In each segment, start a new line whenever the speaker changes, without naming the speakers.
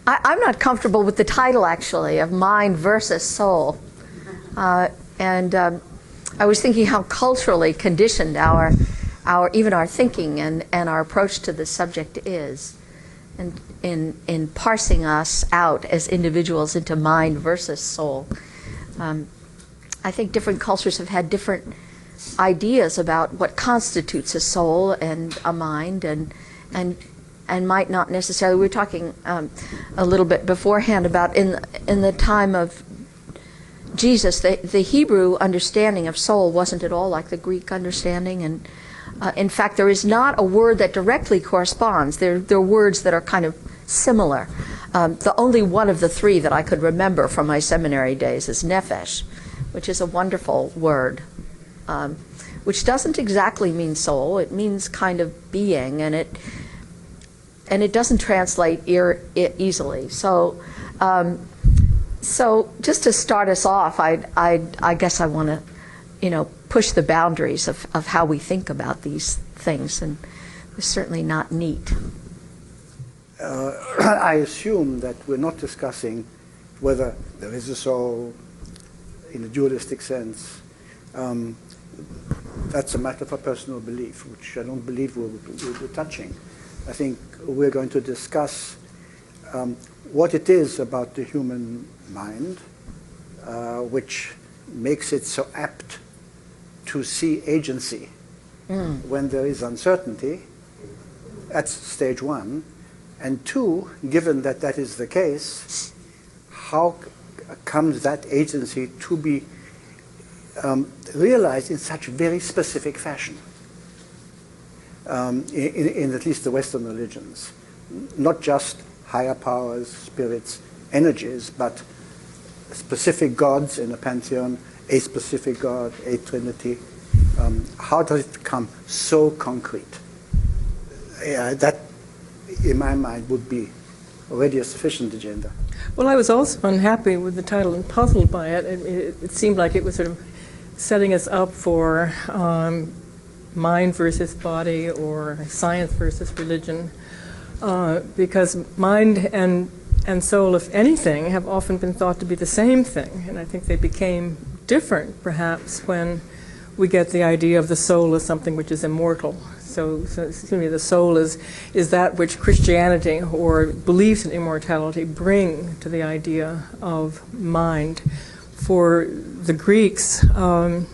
I'm not comfortable with the title, actually, of Mind versus Soul. And I was thinking how culturally conditioned even our thinking and our approach to the subject is, and in parsing us out as individuals into mind versus soul. I think different cultures have had different ideas about what constitutes a soul and a mind, and might not necessarily. We were talking a little bit beforehand about in the time of Jesus, the Hebrew understanding of soul wasn't at all like the Greek understanding, and in fact, there is not a word that directly corresponds. There are words that are kind of similar. The only one of the three that I could remember from my seminary days is nephesh, which is a wonderful word, which doesn't exactly mean soul. It means kind of being, and it doesn't translate easily. So just to start us off, I guess I want to, push the boundaries of how we think about these things, and it's certainly not neat.
I assume that we're not discussing whether there is a soul in a dualistic sense. That's a matter for personal belief, which I don't believe we'll be touching. I think we're going to discuss what it is about the human mind which makes it so apt to see agency when there is uncertainty. That's stage one. And two, given that that is the case, how comes that agency to be realized in such very specific fashion in at least the Western religions? Not just higher powers, spirits, energies, but specific gods in a pantheon, a specific God, a trinity. How does it become so concrete? That, in my mind, would be already a sufficient agenda.
Well, I was also unhappy with the title and puzzled by it. It seemed like it was sort of setting us up for mind versus body or science versus religion, because mind and soul, if anything, have often been thought to be the same thing, and I think they became different, perhaps, when we get the idea of the soul as something which is immortal. So excuse me, the soul is that which Christianity or beliefs in immortality bring to the idea of mind. For the Greeks, to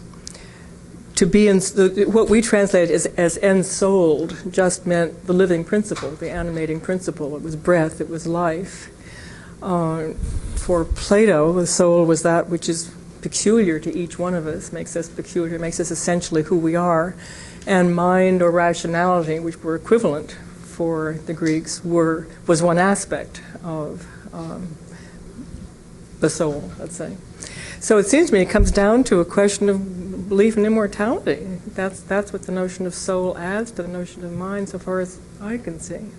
be what we translate as ensouled just meant the living principle, the animating principle. It was breath, it was life. For Plato, the soul was that which is peculiar to each one of us, makes us peculiar, makes us essentially who we are. And mind or rationality, which were equivalent for the Greeks, was one aspect of the soul, let's say. So it seems to me it comes down to a question of belief in immortality. That's what the notion of soul adds to the notion of mind, so far as I can see.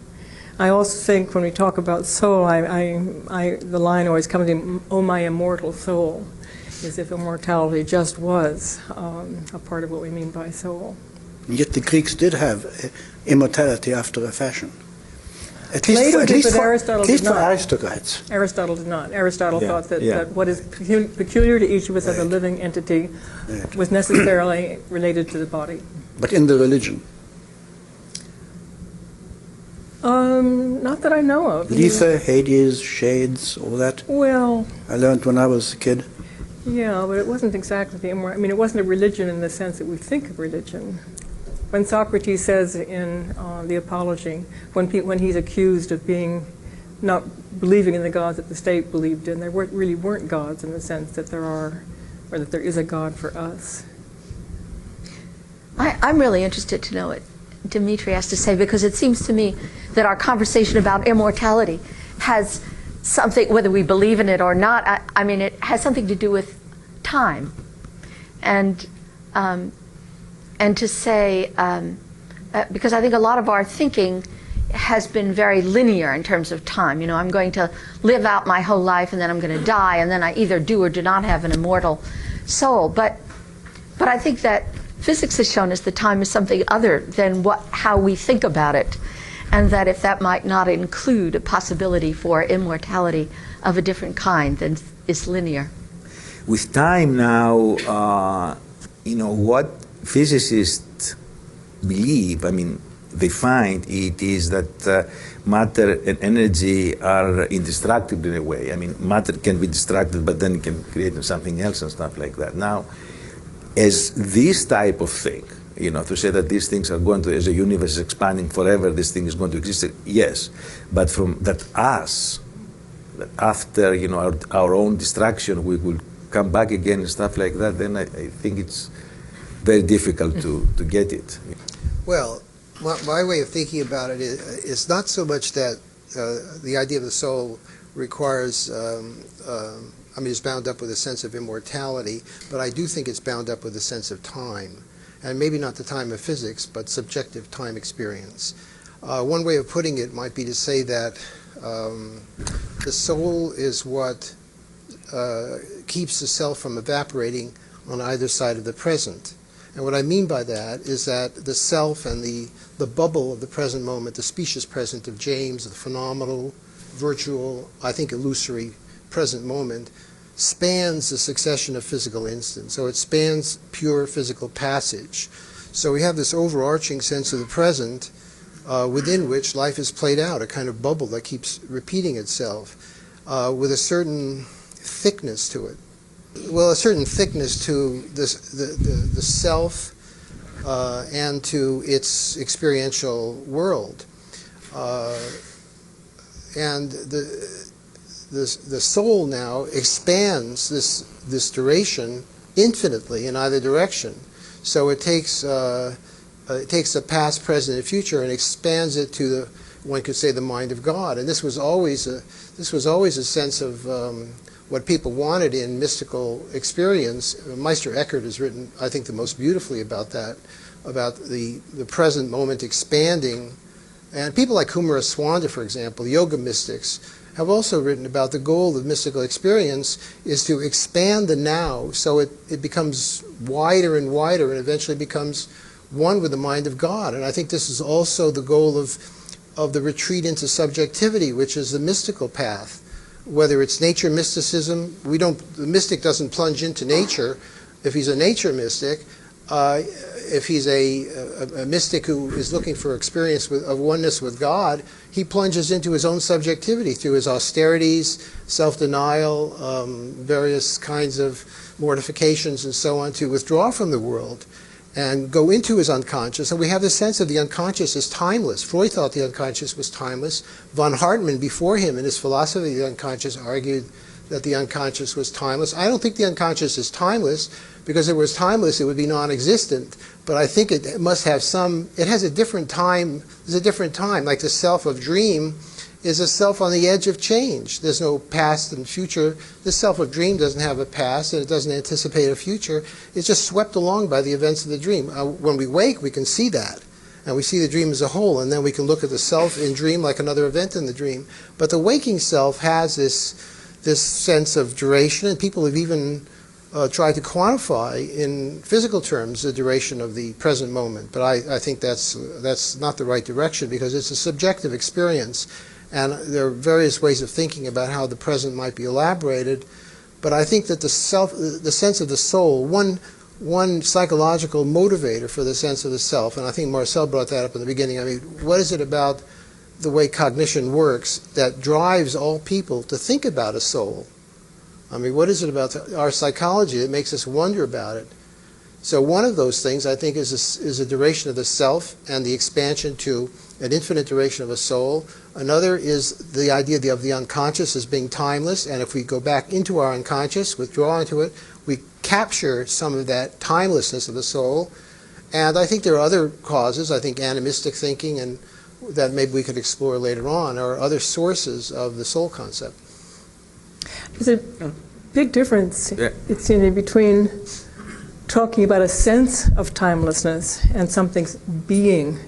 I also think when we talk about soul, the line always comes to, "Oh, my immortal soul," as if immortality just was a part of what we mean by soul.
Yet the Greeks did have immortality after a fashion. At
Plato
least,
did, but Aristotle did not.
For aristocrats.
Aristotle did not. Aristotle thought that what is peculiar to each of us as a living entity was necessarily related to the body.
But in the religion?
Not that I know of.
Lethe, Hades, shades, all that?
Well,
I learned when I was a kid.
Yeah, but it wasn't exactly the immortal. I mean, it wasn't a religion in the sense that we think of religion. When Socrates says in the Apology, when he's accused of not believing in the gods that the state believed in, there really weren't gods in the sense that there are, or that there is a God for us.
I'm really interested to know what Dimitri has to say, because it seems to me that our conversation about immortality has something, whether we believe in it or not, I mean, it has something to do with time. And to say, because I think a lot of our thinking has been very linear in terms of time. You know, I'm going to live out my whole life, and then I'm going to die, and then I either do or do not have an immortal soul. But I think that physics has shown us that time is something other than how we think about it. and that if that might not include a possibility for immortality of a different kind than is linear.
With time now, what physicists believe, they find it is that matter and energy are indestructible in a way. Matter can be destructed, but then it can create something else and stuff like that. Now, as this type of thing, to say that these things are going to, as the universe is expanding forever, this thing is going to exist, yes. But from that after, our own destruction, we will come back again and stuff like that, then I think it's very difficult to get it.
Well, my way of thinking about it is not so much that the idea of the soul requires, it's bound up with a sense of immortality, but I do think it's bound up with a sense of time. And maybe not the time of physics, but subjective time experience. One way of putting it might be to say that the soul is what keeps the self from evaporating on either side of the present. And what I mean by that is that the self and the bubble of the present moment, the specious present of James, the phenomenal, virtual, I think illusory present moment, spans the succession of physical instants. So it spans pure physical passage. So we have this overarching sense of the present within which life is played out, a kind of bubble that keeps repeating itself with a certain thickness to it. Well, a certain thickness to the self and to its experiential world. And the soul now expands this duration infinitely in either direction. So it takes the past, present, and future and expands it to one could say the mind of God. And this was always a sense of what people wanted in mystical experience. Meister Eckhart has written, I think, the most beautifully about that, about the present moment expanding. And people like Kumaraswamy, for example, yoga mystics, have also written about the goal of mystical experience is to expand the now so it becomes wider and wider and eventually becomes one with the mind of God. And I think this is also the goal of the retreat into subjectivity, which is the mystical path. Whether it's nature mysticism, the mystic doesn't plunge into nature if he's a nature mystic. If he's a mystic who is looking for experience of oneness with God, he plunges into his own subjectivity through his austerities, self-denial, various kinds of mortifications and so on, to withdraw from the world and go into his unconscious. And we have the sense of the unconscious is timeless. Freud thought the unconscious was timeless. Von Hartmann, before him, in his philosophy of the unconscious, argued that the unconscious was timeless. I don't think the unconscious is timeless, because if it was timeless, it would be non-existent. But I think it must have it has a different time. There's a different time. Like the self of dream is a self on the edge of change. There's no past and future. The self of dream doesn't have a past, and it doesn't anticipate a future. It's just swept along by the events of the dream. When we wake, we can see that. And we see the dream as a whole, and then we can look at the self in dream like another event in the dream. But the waking self has this sense of duration, and people have even tried to quantify in physical terms the duration of the present moment. But I think that's not the right direction, because it's a subjective experience, and there are various ways of thinking about how the present might be elaborated. But I think that the sense of the soul, one psychological motivator for the sense of the self, and I think Marcel brought that up in the beginning. What is it about the way cognition works that drives all people to think about a soul? What is it about our psychology that makes us wonder about it? So one of those things, I think, is a duration of the self and the expansion to an infinite duration of a soul. Another is the idea of the unconscious as being timeless, and if we go back into our unconscious, withdraw into it, we capture some of that timelessness of the soul. And I think there are other causes. I think animistic thinking, and that maybe we could explore later on, are other sources of the soul concept.
There's a big difference, it seems, between talking about a sense of timelessness and something's being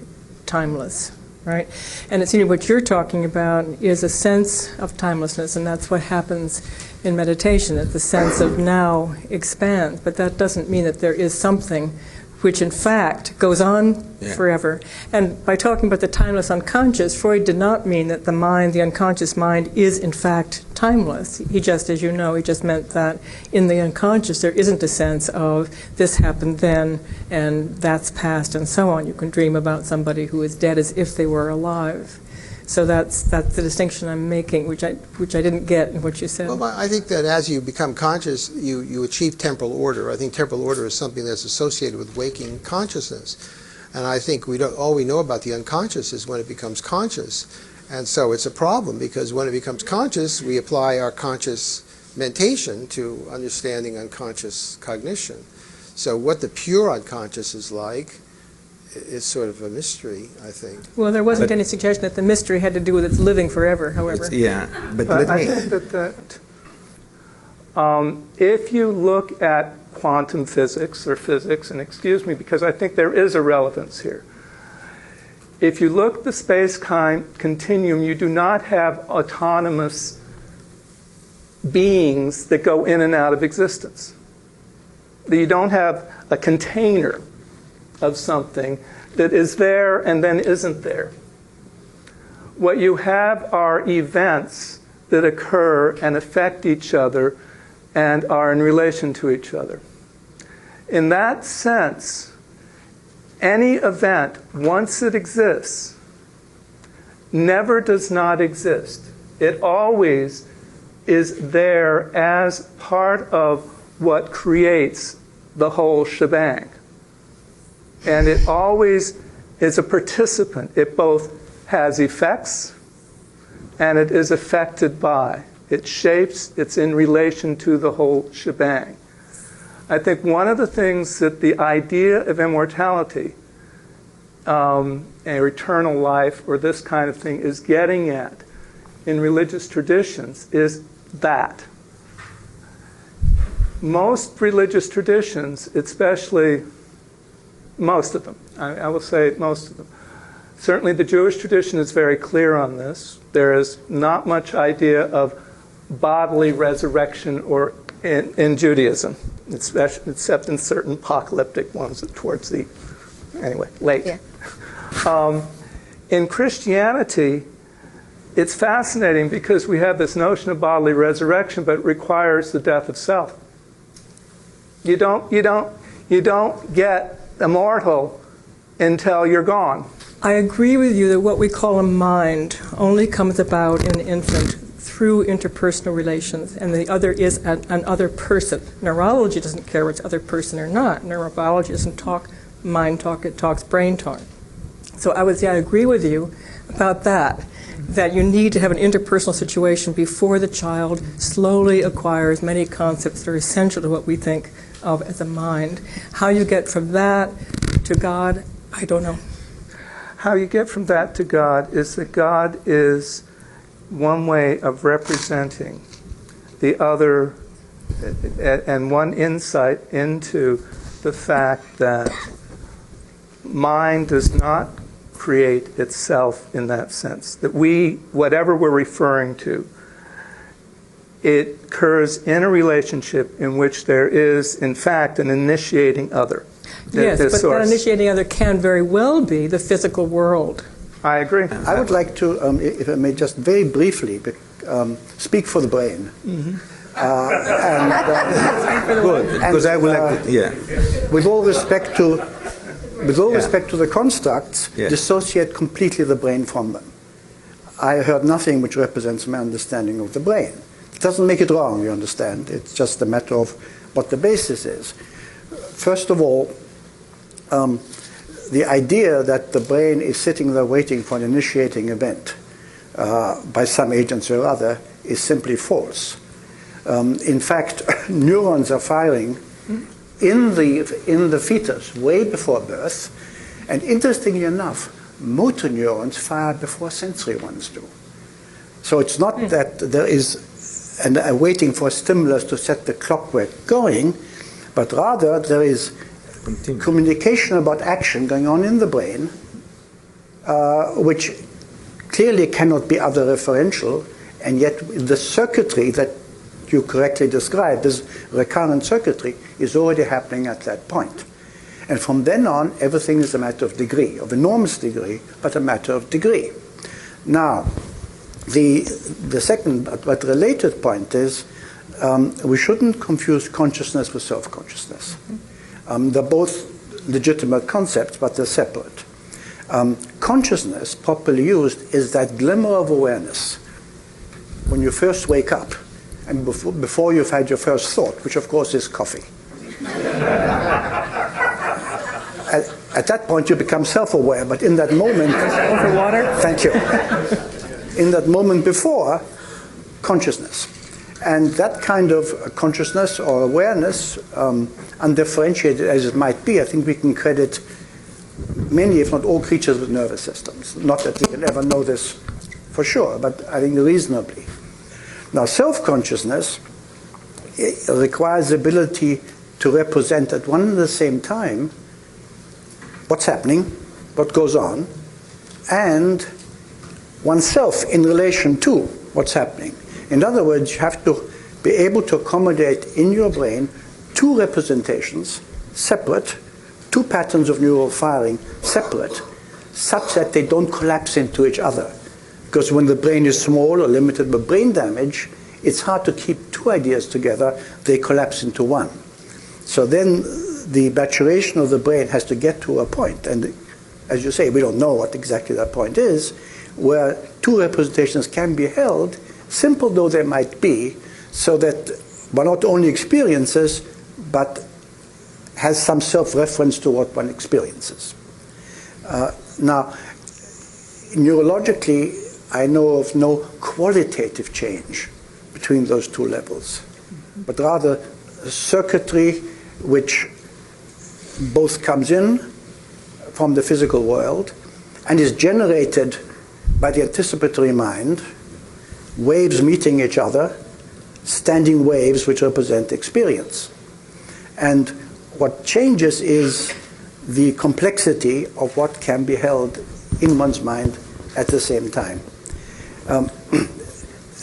timeless, right? And it seems what you're talking about is a sense of timelessness, and that's what happens in meditation, that the sense of now expands. But that doesn't mean that there is something which in fact goes on forever. And by talking about the timeless unconscious, Freud did not mean that the mind, the unconscious mind, is in fact timeless. He just, as you know, he just meant that in the unconscious there isn't a sense of this happened then and that's past and so on. You can dream about somebody who is dead as if they were alive. So that's the distinction I'm making, which I didn't get in what you said.
Well, I think that as you become conscious, you achieve temporal order. I think temporal order is something that's associated with waking consciousness. And I think all we know about the unconscious is when it becomes conscious. And so it's a problem, because when it becomes conscious, we apply our conscious mentation to understanding unconscious cognition. So what the pure unconscious is like is sort of a mystery, I think.
Well, there wasn't any suggestion that the mystery had to do with its living forever, however.
But
I think that if you look at quantum physics or physics, and excuse me because I think there is a relevance here. If you look at the space-time continuum, you do not have autonomous beings that go in and out of existence. You don't have a container of something that is there and then isn't there. What you have are events that occur and affect each other and are in relation to each other. In that sense, any event, once it exists, never does not exist. It always is there as part of what creates the whole shebang. And it always is a participant. It both has effects and it is affected by. It shapes, it's in relation to the whole shebang. I think one of the things that the idea of immortality, or eternal life, or this kind of thing is getting at in religious traditions is that. Most religious traditions, especially most of them, I will say most of them. Certainly the Jewish tradition is very clear on this. There is not much idea of bodily resurrection or in Judaism, except in certain apocalyptic ones towards the, anyway, late. Yeah. In Christianity, it's fascinating because we have this notion of bodily resurrection, but it requires the death of self. You don't get immortal until you're gone.
I agree with you that what we call a mind only comes about in the infant through interpersonal relations, and the other is an other person. Neurology doesn't care whether it's other person or not. Neurobiology doesn't talk mind talk, it talks brain talk. So I agree with you about that you need to have an interpersonal situation before the child slowly acquires many concepts that are essential to what we think of as a mind. How you get from that to God, I don't know.
How you get from that to God is that God is one way of representing the other, and one insight into the fact that mind does not create itself in that sense. That whatever we're referring to, it occurs in a relationship in which there is, in fact, an initiating other.
Yes, but that initiating other can very well be the physical world.
I agree.
I would like to, if I may just very briefly, speak for the brain.
Mm-hmm. Good, because I would like to, yeah.
With all respect to the constructs, dissociate completely the brain from them. I heard nothing which represents my understanding of the brain. It doesn't make it wrong, you understand. It's just a matter of what the basis is. First of all, the idea that the brain is sitting there waiting for an initiating event by some agency or other is simply false. In fact, neurons are firing in the fetus way before birth, and interestingly enough, motor neurons fire before sensory ones do. So it's not that there is waiting for stimulus to set the clockwork going, but rather there is communication about action going on in the brain, which clearly cannot be other referential, and yet the circuitry that you correctly described, this recurrent circuitry, is already happening at that point. And from then on, everything is a matter of degree, of enormous degree, but a matter of degree. Now, the second but related point is we shouldn't confuse consciousness with self-consciousness. They're both legitimate concepts, but they're separate. Consciousness, properly used, is that glimmer of awareness when you first wake up and before you've had your first thought, which of course is coffee. At that point, you become self-aware, but in that moment...
Over water?
Thank you. In that moment before, consciousness. And that kind of consciousness or awareness, undifferentiated as it might be, I think we can credit many, if not all, creatures with nervous systems. Not that we can ever know this for sure, but I think reasonably. Now, self-consciousness requires the ability to represent at one and the same time what's happening, what goes on, and oneself in relation to what's happening. In other words, you have to be able to accommodate in your brain two representations, separate, two patterns of neural firing, separate, such that they don't collapse into each other. Because when the brain is small or limited by brain damage, it's hard to keep two ideas together, they collapse into one. So then the maturation of the brain has to get to a point, and as you say, we don't know what exactly that point is, where two representations can be held, simple though they might be, so that one not only experiences, but has some self-reference to what one experiences. Now, neurologically, I know of no qualitative change between those two levels, but rather circuitry which both comes in from the physical world and is generated by the anticipatory mind, waves meeting each other, standing waves which represent experience. And what changes is the complexity of what can be held in one's mind at the same time.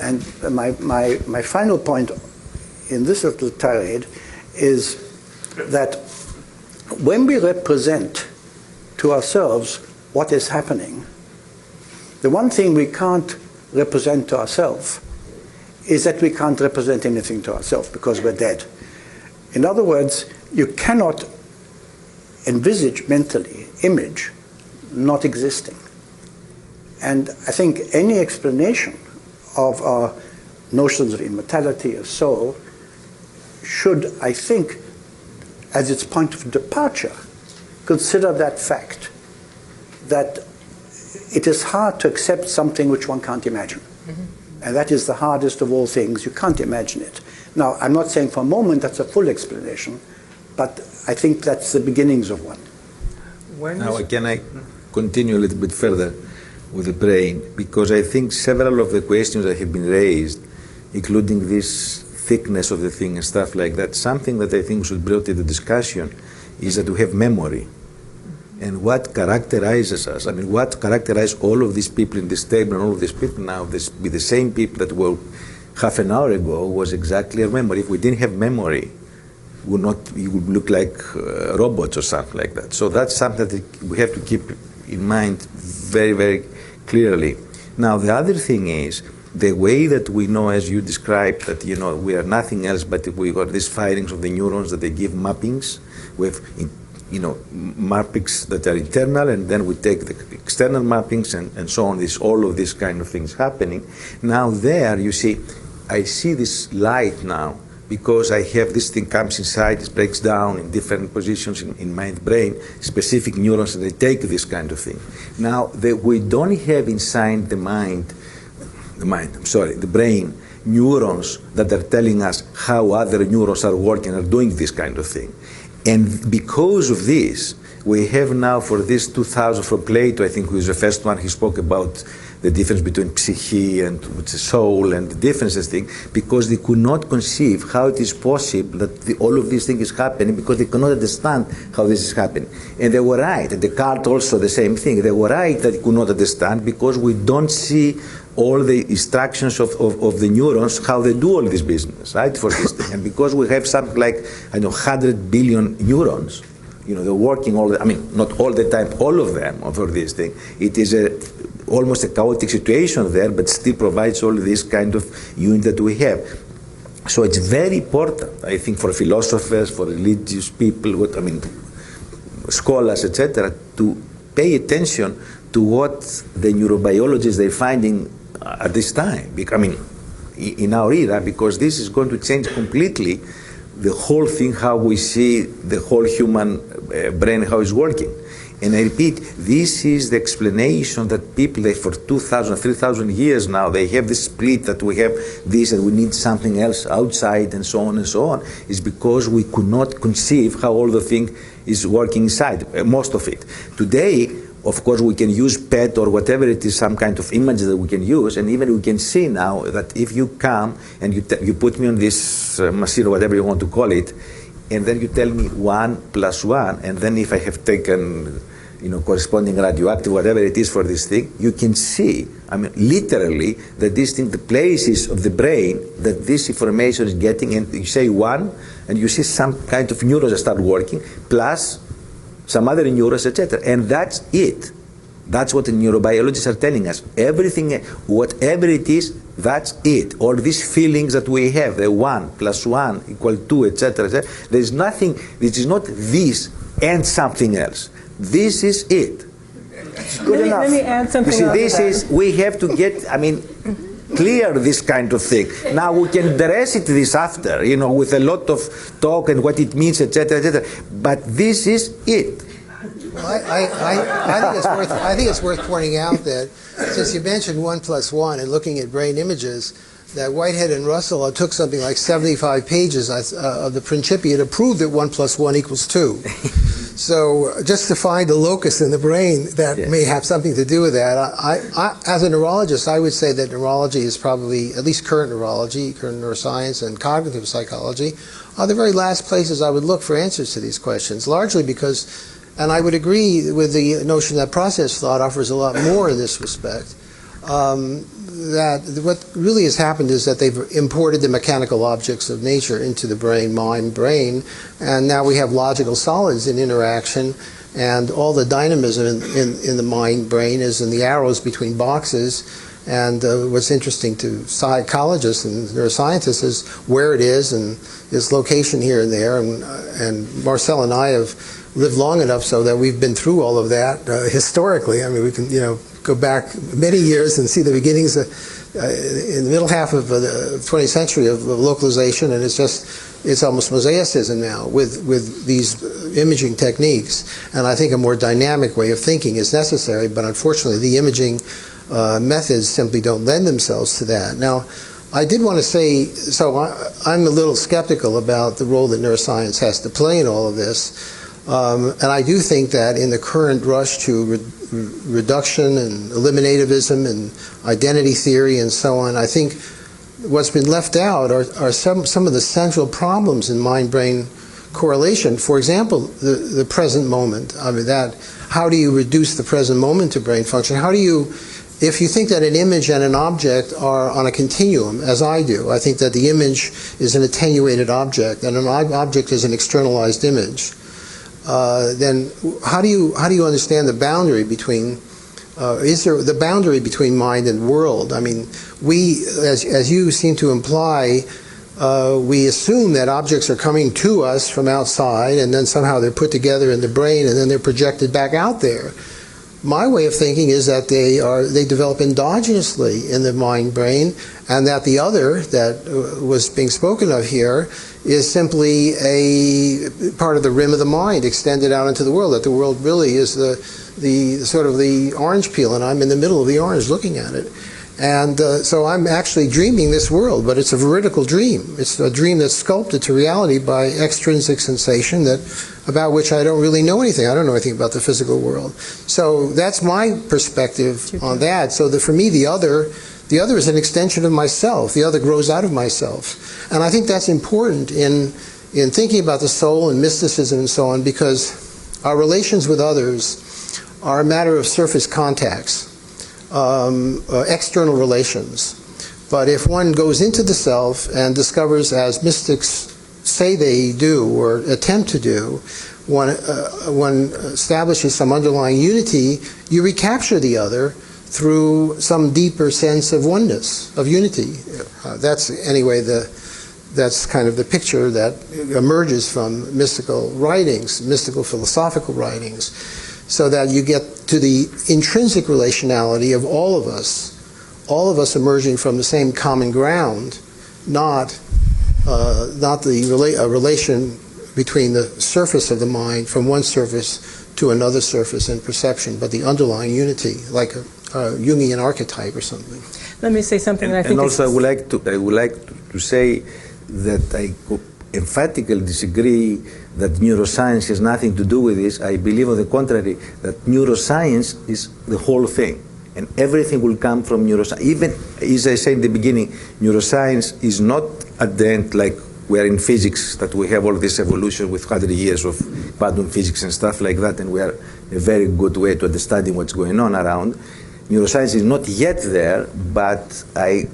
And my final point in this little tirade is that when we represent to ourselves what is happening, the one thing we can't represent to ourselves is that we can't represent anything to ourselves because we're dead. In other words, you cannot envisage mentally image not existing. And I think any explanation of our notions of immortality, of soul, should, I think, as its point of departure, consider that fact, that it is hard to accept something which one can't imagine. Mm-hmm. And that is the hardest of all things. You can't imagine it. Now, I'm not saying for a moment that's a full explanation, but I think that's the beginnings of one.
Now, can I continue a little bit further with the brain? Because I think several of the questions that have been raised, including this thickness of the thing and stuff like that, something that I think should bring to the discussion is that we have memory. And what characterizes us? I mean, what characterizes all of these people in this table and all of these people now, this be the same people that were half an hour ago, was exactly our memory. If we didn't have memory, we would look like robots or something like that. So that's something that we have to keep in mind very, very clearly. Now, the other thing is, the way that we know, as you described, that we are nothing else but we got these firings of the neurons that they give mappings. We have mappings that are internal, and then we take the external mappings and so on. All of these kind of things happening. Now there, you see, I see this light now because I have this thing comes inside, it breaks down in different positions in my brain, specific neurons, and they take this kind of thing. Now, we don't have inside the brain, neurons that are telling us how other neurons are working, are doing this kind of thing. And because of this, we have now for this 2000, from Plato, I think, who is the first one, he spoke about the difference between psyche and soul and the differences thing, because they could not conceive how it is possible that all of these things is happening, because they cannot understand how this is happening. And they were right. And Descartes also the same thing. They were right that they could not understand because we don't see all the instructions of the neurons, how they do all this business, right, for this thing. And because we have something like, 100 billion neurons, they're working all the, I mean, not all the time, all of them for this thing. It is almost a chaotic situation there, but still provides all this kind of unit that we have. So it's very important, I think, for philosophers, for religious people, scholars, etc., to pay attention to what the neurobiologists they're finding at this time. In our era, because this is going to change completely the whole thing, how we see the whole human brain, how it's working. And I repeat, this is the explanation that people, for 2,000, 3,000 years now, they have this split that we have this and we need something else outside and so on, is because we could not conceive how all the thing is working inside, most of it. Today, of course, we can use PET or whatever it is, some kind of image that we can use, and even we can see now that if you come and you put me on this machine or whatever you want to call it, and then you tell me 1 + 1, and then if I have taken corresponding radioactive, whatever it is for this thing, you can see, literally, that this thing, the places of the brain that this information is getting, and you say 1, and you see some kind of neurons that start working, plus some other neurons, etc. And that's it. That's what the neurobiologists are telling us. Everything, whatever it is, that's it. All these feelings that we have, the 1 + 1 = 2, etc., etc. There is nothing, this is not this and something else. This is it.
It's good enough.
Let me add something.
You see, we have to get, clear this kind of thing. Now we can dress it this after, with a lot of talk and what it means, etc., etc. But this is it.
Well, I think it's worth pointing out that since you mentioned 1 + 1 and looking at brain images, that Whitehead and Russell took something like 75 pages of the Principia to prove that 1 + 1 = 2. So just to find a locus in the brain that may have something to do with that, I, as a neurologist, I would say that neurology is probably, at least current neurology, current neuroscience and cognitive psychology, are the very last places I would look for answers to these questions, largely because, and I would agree with the notion that process thought offers a lot more in this respect, that what really has happened is that they've imported the mechanical objects of nature into the brain, mind, brain, and now we have logical solids in interaction, and all the dynamism in the mind, brain is in the arrows between boxes, and what's interesting to psychologists and neuroscientists is where it is and its location here and there, and Marcel and I have lived long enough so that we've been through all of that historically. We can, go back many years and see the beginnings in the middle half of the 20th century of localization, and it's almost mosaicism now with these imaging techniques. And I think a more dynamic way of thinking is necessary, but unfortunately the imaging methods simply don't lend themselves to that. Now, I did want to say, so I'm a little skeptical about the role that neuroscience has to play in all of this. And I do think that in the current rush to reduction and eliminativism and identity theory and so on, I think what's been left out are some of the central problems in mind-brain correlation. For example, the present moment. How do you reduce the present moment to brain function? How do you, if you think that an image and an object are on a continuum, as I do, I think that the image is an attenuated object and an object is an externalized image. Then how do you understand the boundary between is there the boundary between mind and world? We, as you seem to imply, we assume that objects are coming to us from outside, and then somehow they're put together in the brain, and then they're projected back out there. My way of thinking is that they develop endogenously in the mind-brain, and that the other that was being spoken of here is simply a part of the rim of the mind extended out into the world, that the world really is the sort of the orange peel, and I'm in the middle of the orange looking at it. And so I'm actually dreaming this world, but it's a veridical dream. It's a dream that's sculpted to reality by extrinsic sensation about which I don't really know anything. I don't know anything about the physical world. So that's my perspective on that. So for me, the other is an extension of myself. The other grows out of myself. And I think that's important in thinking about the soul and mysticism and so on, because our relations with others are a matter of surface contacts. External relations. But if one goes into the self and discovers, as mystics say they do or attempt to do, one establishes some underlying unity, you recapture the other through some deeper sense of oneness, of unity. That's anyway that's kind of the picture that emerges from mystical writings, mystical philosophical writings, so that you get to the intrinsic relationality of all of us emerging from the same common ground, not the relation between the surface of the mind from one surface to another surface in perception, but the underlying unity, like a Jungian archetype or something.
Let me say something that I think
and also I would like to say that I emphatically disagree that neuroscience has nothing to do with this. I believe, on the contrary, that neuroscience is the whole thing, and everything will come from neuroscience. Even, as I said in the beginning, neuroscience is not at the end like we are in physics, that we have all this evolution with 100 years of quantum physics and stuff like that, and we are a very good way to understanding what's going on around. Neuroscience is not yet there, but I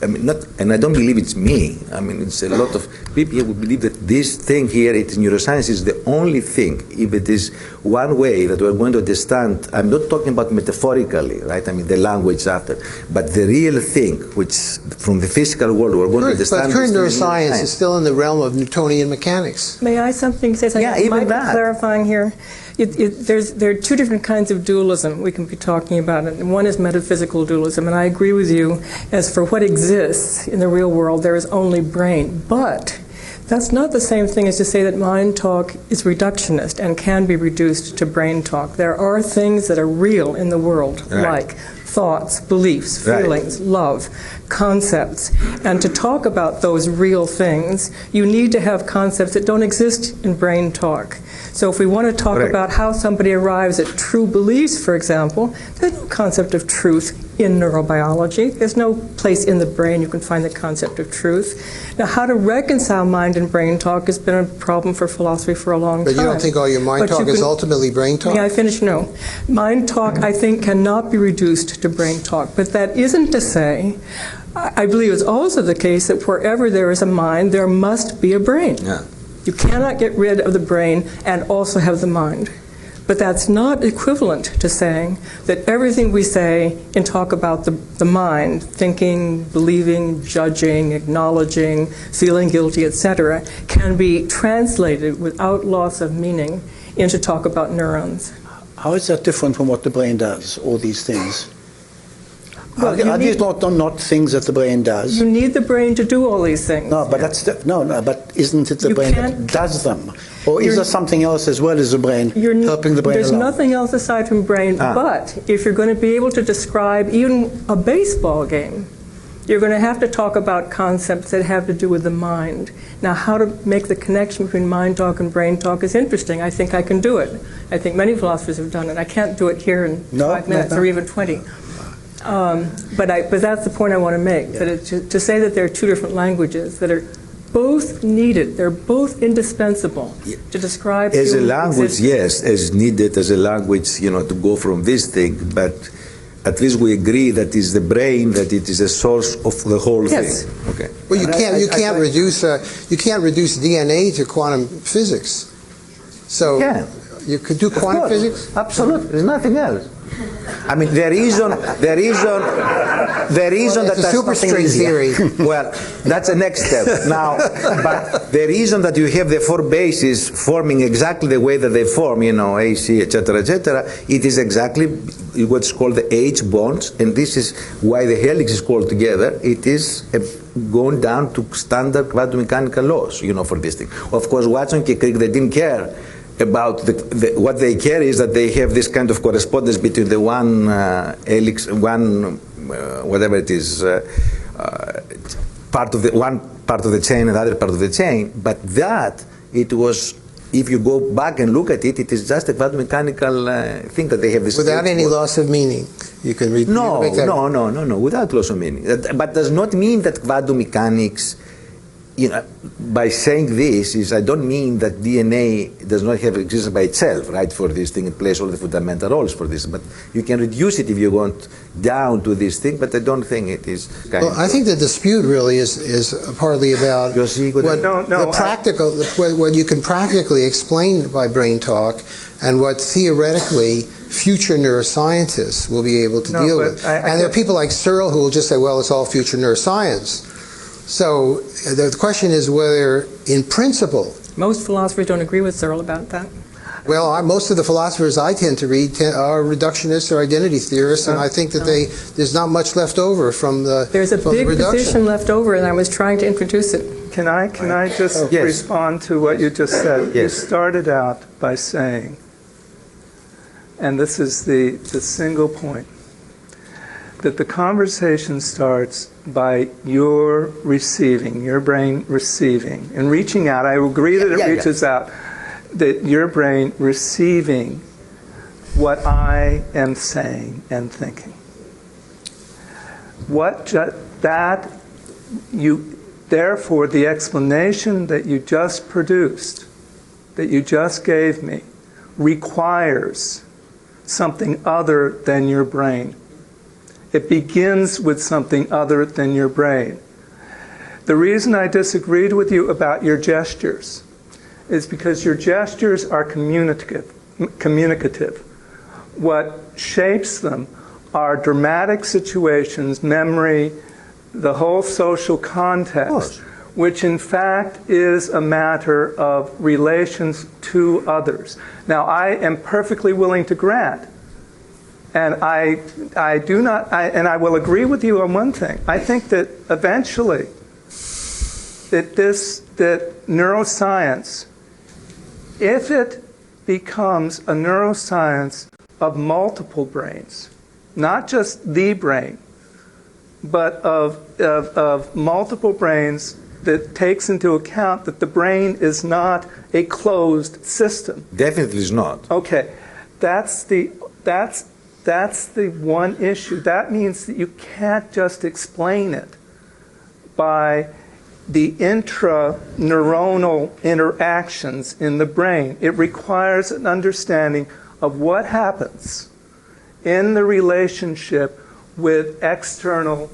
mean, and I don't believe it's me. I mean, it's a lot of people who believe that this thing here, neuroscience is the only thing. If it is one way that we're going to understand, I'm not talking about metaphorically, right? I mean, the language after, but the real thing, which from the physical world we're going to understand.
But current neuroscience is still in the realm of Newtonian mechanics.
May I say something?
Yeah, even that.
Clarifying here. There are two different kinds of dualism we can be talking about. And one is metaphysical dualism, and I agree with you. As for what exists in the real world, there is only brain. But that's not the same thing as to say that mind talk is reductionist and can be reduced to brain talk. There are things that are real in the world,
right,
like thoughts, beliefs, feelings,
right,
love, concepts. And to talk about those real things, you need to have concepts that don't exist in brain talk. So if we want to talk about how somebody arrives at true beliefs, for example, there's no concept of truth in neurobiology. There's no place in the brain you can find the concept of truth. Now, how to reconcile mind and brain talk has been a problem for philosophy for a long time.
But you don't think all your mind talk is ultimately brain talk?
May I finish? No. Mind talk, I think, cannot be reduced to brain talk. But that isn't to say, I believe it's also the case that wherever there is a mind, there must be a brain.
Yeah.
You cannot get rid of the brain and also have the mind. But that's not equivalent to saying that everything we say and talk about the mind, thinking, believing, judging, acknowledging, feeling guilty, etc., can be translated without loss of meaning into talk about neurons.
How is that different from what the brain does, all these things?
Well,
are these not things that the brain does?
You need the brain to do all these things.
No, but but isn't it the brain that does them? Or is there something else as well as the brain, helping the brain
There's
along?
nothing else aside from brain, but if you're going to be able to describe even a baseball game, you're going to have to talk about concepts that have to do with the mind. Now, how to make the connection between mind talk and brain talk is interesting. I think I can do it. I think many philosophers have done it. I can't do it here in 5 minutes or even 20. But that's the point I want to make, that to say that there are two different languages that are both needed, they're both indispensable to describe
as a
human
language,
existence.
yes, as needed as a language, to go from this thing, but at least we agree that it's the brain, that it is a source of the whole thing. Okay.
Well, you can't reduce DNA to quantum physics. So you could do quantum physics?
Absolutely. There's nothing else. I mean, the reason that
that's a superstring theory.
Well, that's the next step. Now, but the reason that you have the four bases forming exactly the way that they form, AC, etc., it is exactly what's called the H bonds, and this is why the helix is called together. It is going down to standard quantum mechanical laws, for this thing. Of course, Watson and Crick, they didn't care about what they care is that they have this kind of correspondence between the one helix, whatever it is, part of the chain and the other part of the chain. But that, it was, if you go back and look at it, it is just a quantum mechanical thing that they have this.
Without any loss of meaning, you can read.
No, without loss of meaning. But does not mean that quantum mechanics by saying this is I don't mean that DNA does not have existence by itself, right? For this thing, it plays all the fundamental roles for this. But you can reduce it if you want down to this thing. But I don't think it is.
Well, I think the dispute really is partly about what you can practically explain by brain talk, and what theoretically future neuroscientists will be able to deal with. And there are people like Searle who will just say, well, it's all future neuroscience. So the question is whether, in principle...
Most philosophers don't agree with Searle about that.
Well, most of the philosophers I tend to read are reductionists or identity theorists, and I think that there's not much left over from the
There's a big position left over, and I was trying to introduce it.
Can I just respond to what you just said?
Yes.
You started out by saying, and this is the single point, that the conversation starts by your receiving, your brain receiving, and reaching out. I agree that it reaches out, that your brain receiving what I am saying and thinking. Therefore, the explanation that you just produced, that you just gave me, requires something other than your brain. It begins with something other than your brain. The reason I disagreed with you about your gestures is because your gestures are communicative. What shapes them are dramatic situations, memory, the whole social context, which in fact is a matter of relations to others. Now, I am perfectly willing to grant, and I will agree with you on one thing. I think that eventually that neuroscience, if it becomes a neuroscience of multiple brains, not just the brain, but of multiple brains that takes into account that the brain is not a closed system.
Definitely is not.
Okay, that's the one issue. That means that you can't just explain it by the intraneuronal interactions in the brain. It requires an understanding of what happens in the relationship with external,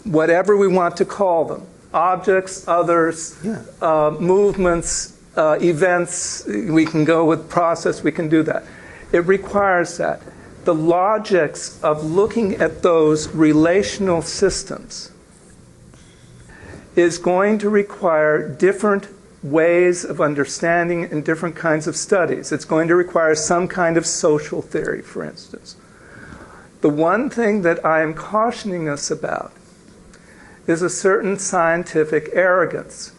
whatever we want to call them, objects, others, movements, events. We can go with process, we can do that. It requires that. The logics of looking at those relational systems is going to require different ways of understanding and different kinds of studies. It's going to require some kind of social theory, for instance. The one thing that I am cautioning us about is a certain scientific arrogance,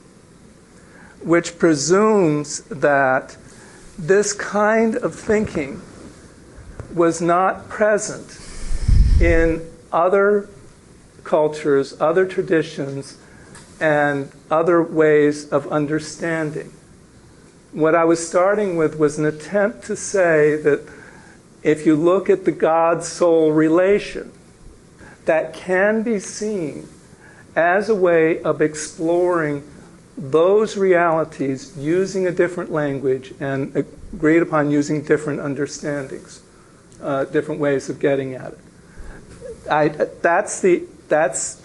which presumes that this kind of thinking was not present in other cultures, other traditions, and other ways of understanding. What I was starting with was an attempt to say that if you look at the God-soul relation, that can be seen as a way of exploring those realities using a different language and agreed upon using different understandings, different ways of getting at it. That's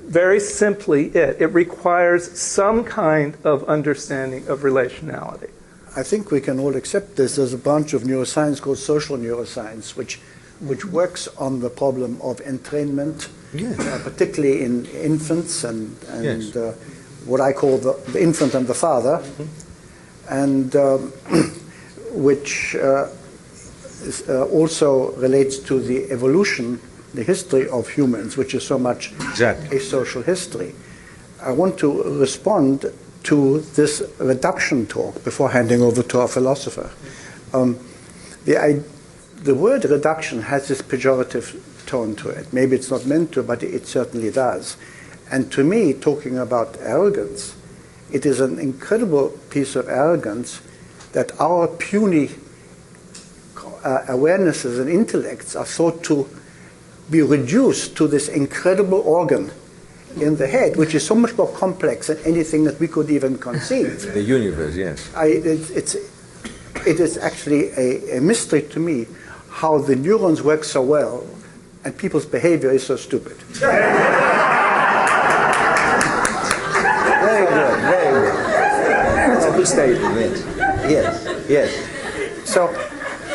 very simply it. It requires some kind of understanding of relationality.
I think we can all accept this. There's a branch of neuroscience called social neuroscience, which works on the problem of entrainment, particularly in infants and what I call the infant and the father, and which also relates to the evolution, the history of humans, which is so much a social history. I want to respond to this reduction talk before handing over to our philosopher. The word reduction has this pejorative tone to it. Maybe it's not meant to, but it certainly does. And to me, talking about arrogance, it is an incredible piece of arrogance that our puny awarenesses and intellects are thought to be reduced to this incredible organ in the head, which is so much more complex than anything that we could even conceive.
The universe, yes.
It is actually a mystery to me how the neurons work so well and people's behavior is so stupid.
Very good, very good. That's a good statement, yes. Yes.
So,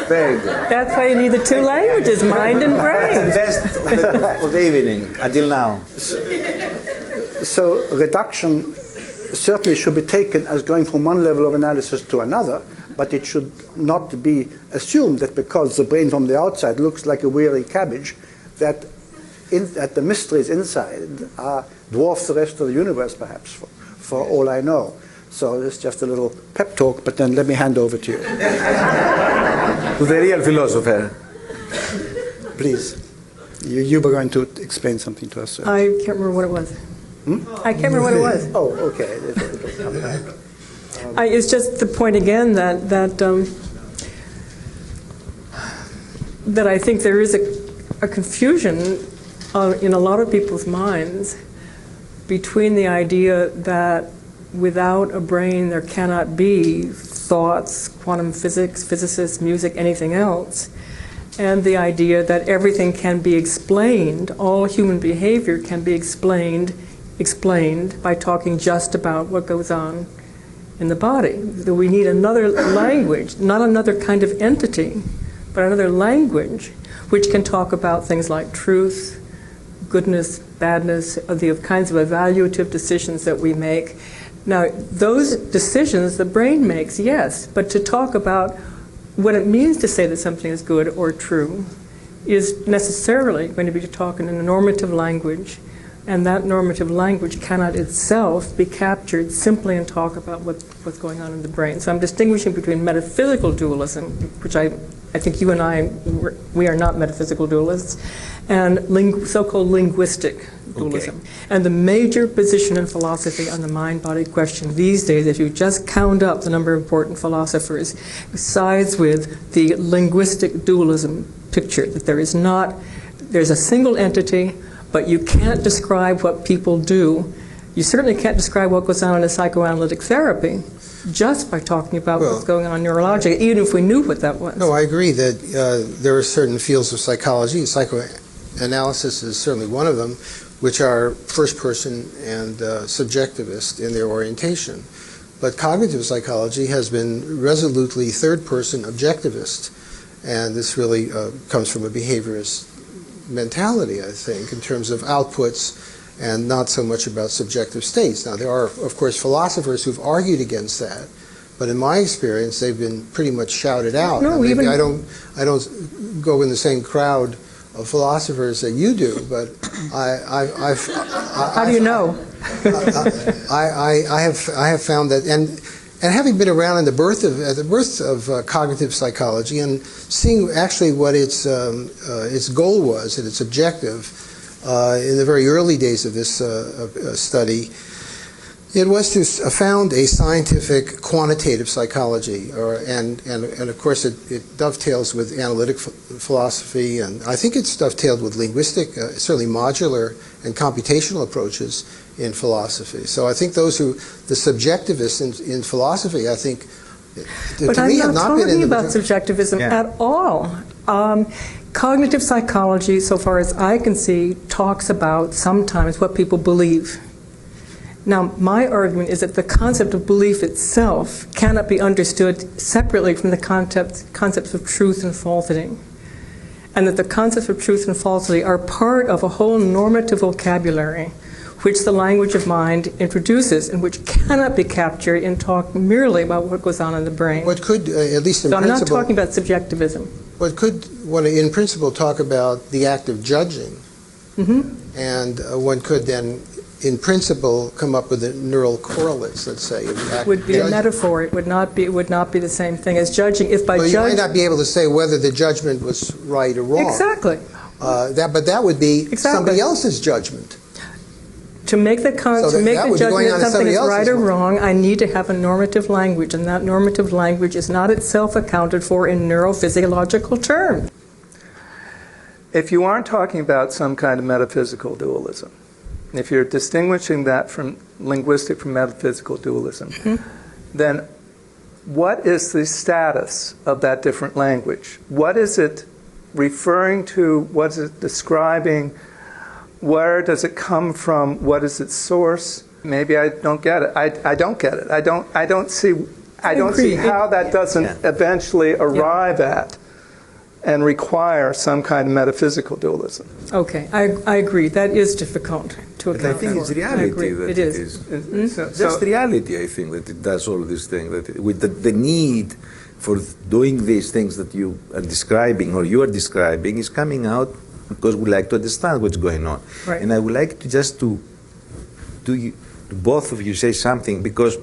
Very good.
That's why you need the two languages, mind and brain.
Best of the evening, until now.
so reduction certainly should be taken as going from one level of analysis to another, but it should not be assumed that because the brain from the outside looks like a weary cabbage, that the mysteries inside dwarf the rest of the universe, perhaps, for all I know. So it's just a little pep talk, but then let me hand over to you.
To the real philosopher.
Please. You were going to explain something to us.
I can't remember what it was. I can't remember what it was.
Oh, okay. It'll come back.
It's just the point again that I think there is a confusion in a lot of people's minds between the idea that without a brain there cannot be thoughts, quantum physics, physicists, music, anything else, and the idea that everything can be explained, all human behavior can be explained by talking just about what goes on in the body. That we need another language, not another kind of entity, but another language which can talk about things like truth, goodness, badness, the kinds of evaluative decisions that we make. Now, those decisions the brain makes, yes, but to talk about what it means to say that something is good or true is necessarily going to be to talk in a normative language, and that normative language cannot itself be captured simply in talk about what's going on in the brain. So I'm distinguishing between metaphysical dualism, which I think you and I, we are not metaphysical dualists, and so-called linguistic dualism. Okay. And the major position in philosophy on the mind-body question these days, if you just count up the number of important philosophers, sides with the linguistic dualism picture, that there's a single entity, but you can't describe what people do. You certainly can't describe what goes on in a psychoanalytic therapy just by talking about what's going on neurologically, even if we knew what that was.
No, I agree that there are certain fields of psychology, psychoanalysis is certainly one of them, which are first-person and subjectivist in their orientation. But cognitive psychology has been resolutely third-person objectivist, and this really comes from a behaviorist mentality, I think, in terms of outputs and not so much about subjective states. Now, there are, of course, philosophers who've argued against that, but in my experience, they've been pretty much shouted out.
No,
maybe I don't go in the same crowd of philosophers that you do, but
how do you know?
I have found that, and having been around in the birth of cognitive psychology and seeing actually what its goal was and its objective in the very early days of this study, it was to found a scientific quantitative psychology, and of course it dovetails with analytic philosophy, and I think it's dovetailed with linguistic, certainly modular and computational approaches in philosophy. So I think the subjectivists in philosophy, I think,
but I'm not talking about subjectivism at all. Cognitive psychology, so far as I can see, talks about sometimes what people believe. Now, my argument is that the concept of belief itself cannot be understood separately from the concepts of truth and falsity, and that the concepts of truth and falsity are part of a whole normative vocabulary which the language of mind introduces and which cannot be captured in talk merely about what goes on in the brain.
What could, at least in principle...
I'm not talking about subjectivism.
What could one, in principle, talk about the act of judging, and one could then, in principle, come up with the neural correlates, let's say.
It would be a metaphor. It would not be the same thing as judging. If by
you might not be able to say whether the judgment was right or wrong.
Exactly.
But that would be somebody else's judgment.
To make the judgment that something is right or wrong, I need to have a normative language, and that normative language is not itself accounted for in neurophysiological terms.
If you aren't talking about some kind of metaphysical dualism, if you're distinguishing that from linguistic from metaphysical dualism, then what is the status of that different language? What is it referring to? What is it describing? Where does it come from? What is its source? Maybe I don't get it. I don't get it. I don't see how that doesn't eventually arrive at and require some kind of metaphysical dualism.
Okay, I agree. That is difficult to
But
account
I think
for.
it's reality
agree.
that
It is.
Just reality, I think, that it does all these things. That with the need for doing these things that you are describing or you are describing is coming out because we like to understand what's going on.
Right.
And I would like to just to both of you say something, because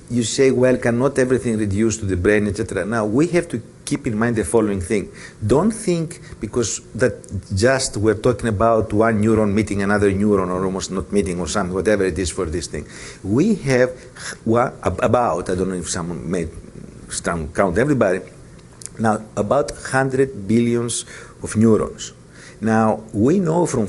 you say, well, cannot everything reduce to the brain, etc. Now, we have to keep in mind the following thing. Don't think because that just we're talking about one neuron meeting another neuron, or almost not meeting, or something, whatever it is for this thing. We have about, I don't know if someone may count everybody, now about 100 billions of neurons. Now, we know from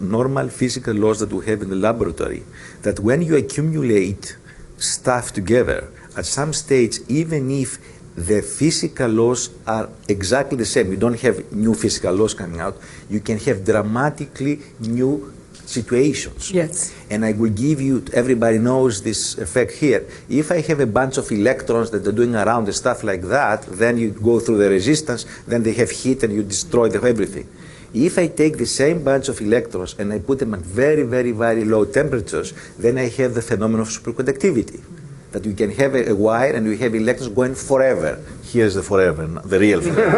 normal physical laws that we have in the laboratory that when you accumulate stuff together, at some stage, even if the physical laws are exactly the same, you don't have new physical laws coming out, you can have dramatically new situations.
Yes.
And I will give you, everybody knows this effect here. If I have a bunch of electrons that are doing around the stuff like that, then you go through the resistance, then they have heat and you destroy everything. If I take the same bunch of electrons and I put them at very, very, very low temperatures, then I have the phenomenon of superconductivity. That you can have a wire and you have electrons going forever. Here's the forever, the real forever.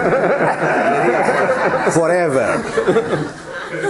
Forever.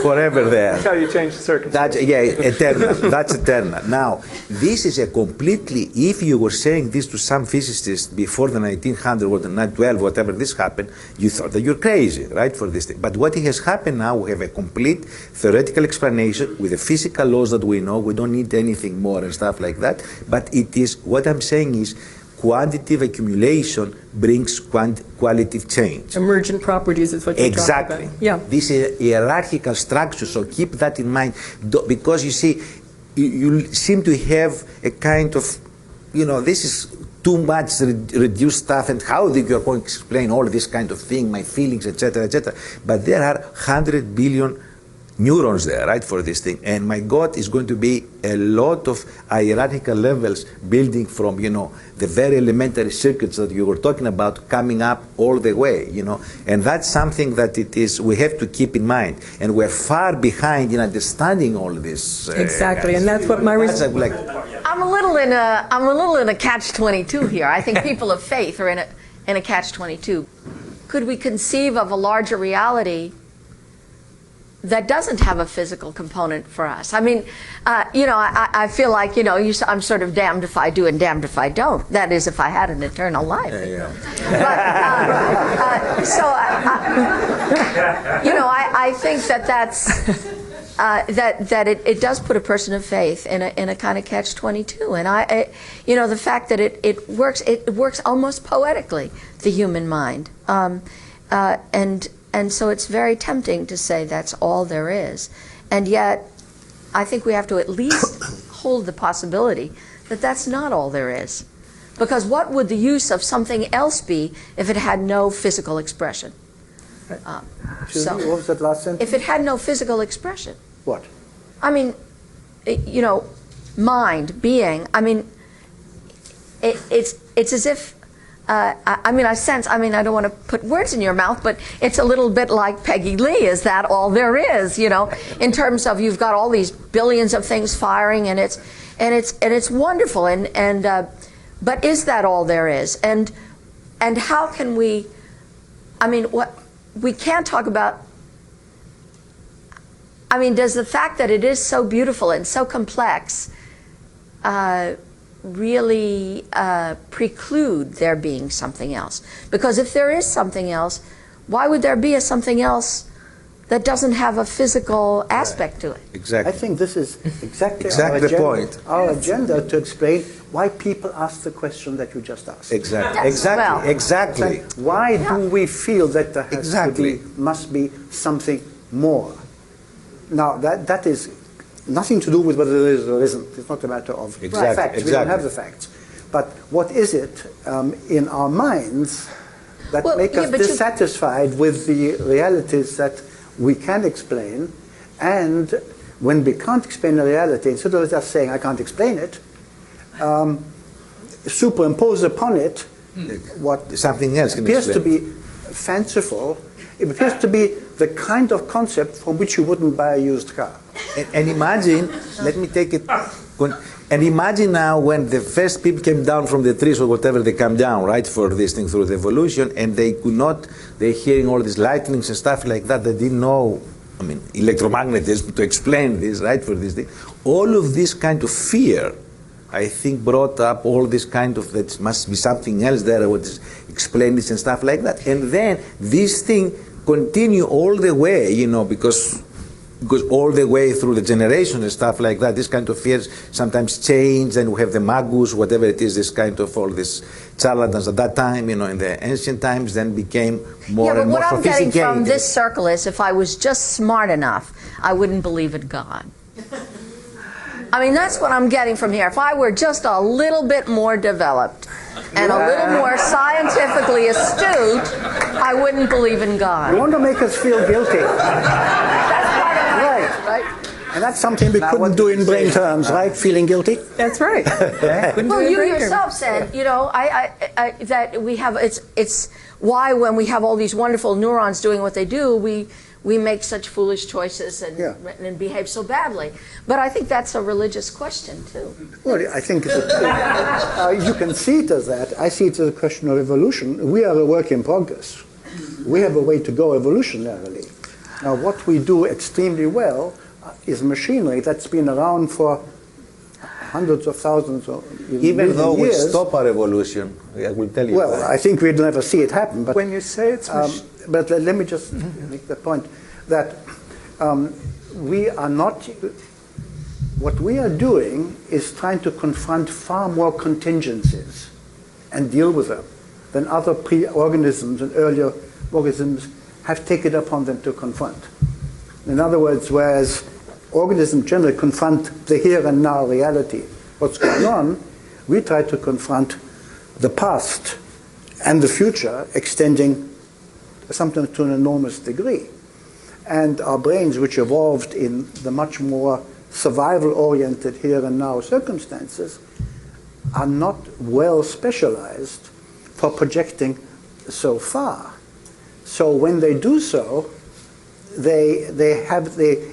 Forever there.
That's how you change the circumstances.
Eternal. That's eternal. Now, this is a completely, if you were saying this to some physicists before the 1900 or the 1912, whatever this happened, you thought that you're crazy, right, for this thing. But what has happened now, we have a complete theoretical explanation with the physical laws that we know. We don't need anything more and stuff like that. But it is, what I'm saying is, quantitative accumulation brings qualitative change.
Emergent properties is what you're
Exactly.
talking about. Yeah.
This is a hierarchical structure, so keep that in mind. Because you see, you seem to have a kind of, this is too much reduced stuff, and how you're going to explain all this kind of thing, my feelings, etc., etc. But there are 100 billion neurons there, right, for this thing. And my God, is going to be a lot of hierarchical levels building from, the very elementary circuits that you were talking about coming up all the way, And that's something that we have to keep in mind. And we're far behind in understanding all this.
Exactly, and that's what my
I'm a little in a catch-22 here. I think people of faith are in a catch-22. Could we conceive of a larger reality that doesn't have a physical component for us? I mean, I feel like, I'm sort of damned if I do and damned if I don't. That is, if I had an eternal life. I think that it does put a person of faith in a kind of catch-22. And the fact that it works almost poetically, the human mind. And so it's very tempting to say that's all there is. And yet, I think we have to at least hold the possibility that that's not all there is. Because what would the use of something else be if it had no physical expression?
What was that last sentence?
If it had no physical expression.
What?
I mean, mind, being, I mean, it's as if, I sense, I don't want to put words in your mouth, but it's a little bit like Peggy Lee. Is that all there is, in terms of you've got all these billions of things firing and it's wonderful. But is that all there is? And how can we, we can't talk about, does the fact that it is so beautiful and so complex really preclude there being something else? Because if there is something else, why would there be a something else that doesn't have a physical aspect to it?
Exactly.
I think this is exactly
the point.
Our agenda to explain why people ask the question that you just asked.
Exactly.
Yes,
Exactly.
well,
Exactly.
Why do we feel that there
Exactly.
must be something more? Now, that is nothing to do with whether there is or isn't. It's not a matter of
Exactly,
facts. We don't
exactly.
have the facts. But what is it in our minds that
Well,
make
yeah,
us
but you-
dissatisfied with the realities that we can explain? And when we can't explain the reality, instead of just saying, I can't explain it, superimpose upon it what
Something else can
appears to
explain.
be fanciful. It appears to be the kind of concept from which you wouldn't buy a used car.
And imagine, let me take it, and imagine now when the first people came down from the trees or whatever, they come down, right, for this thing through the evolution, and they could not, they're hearing all these lightnings and stuff like that, they didn't know, I mean, electromagnetism to explain this, right, for this thing. All of this kind of fear, I think, brought up all this kind of, that must be something else there, what is explain this and stuff like that. And then this thing continue all the way, you know, because all the way through the generations and stuff like that, this kind of fears sometimes change, and we have the magus, whatever it is, this kind of all these charlatans at that time, you know, in the ancient times, then became more
Yeah, but
and more
what I'm getting
sophisticated.
from this circle is if I was just smart enough, I wouldn't believe in God. I mean, that's what I'm getting from here. If I were just a little bit more developed and a little more scientifically astute, I wouldn't believe in God.
You want to make us feel guilty.
That's part of my right?
And that's something we couldn't do in brain terms, right? Feeling guilty?
That's right. Couldn't
Well,
do it
you
right.
yourself said, you know, that we have, it's why when we have all these wonderful neurons doing what they do, we make such foolish choices and behave so badly. But I think that's a religious question, too.
Well, I think you can see it as that. I see it as a question of evolution. We are a work in progress. We have a way to go evolutionarily. Now, what we do extremely well is machinery that's been around for hundreds of thousands of
Even though we
years.
stop our evolution, I will tell you.
Well, I think we'd never see it happen. But
When you say it's
but let me just make the point that we are not. What we are doing is trying to confront far more contingencies and deal with them than other pre-organisms and earlier organisms have taken upon them to confront. In other words, whereas organisms generally confront the here and now reality, what's going on, we try to confront the past and the future, extending sometimes to an enormous degree. And our brains, which evolved in the much more survival-oriented here and now circumstances, are not well specialized for projecting so far. So when they do so, they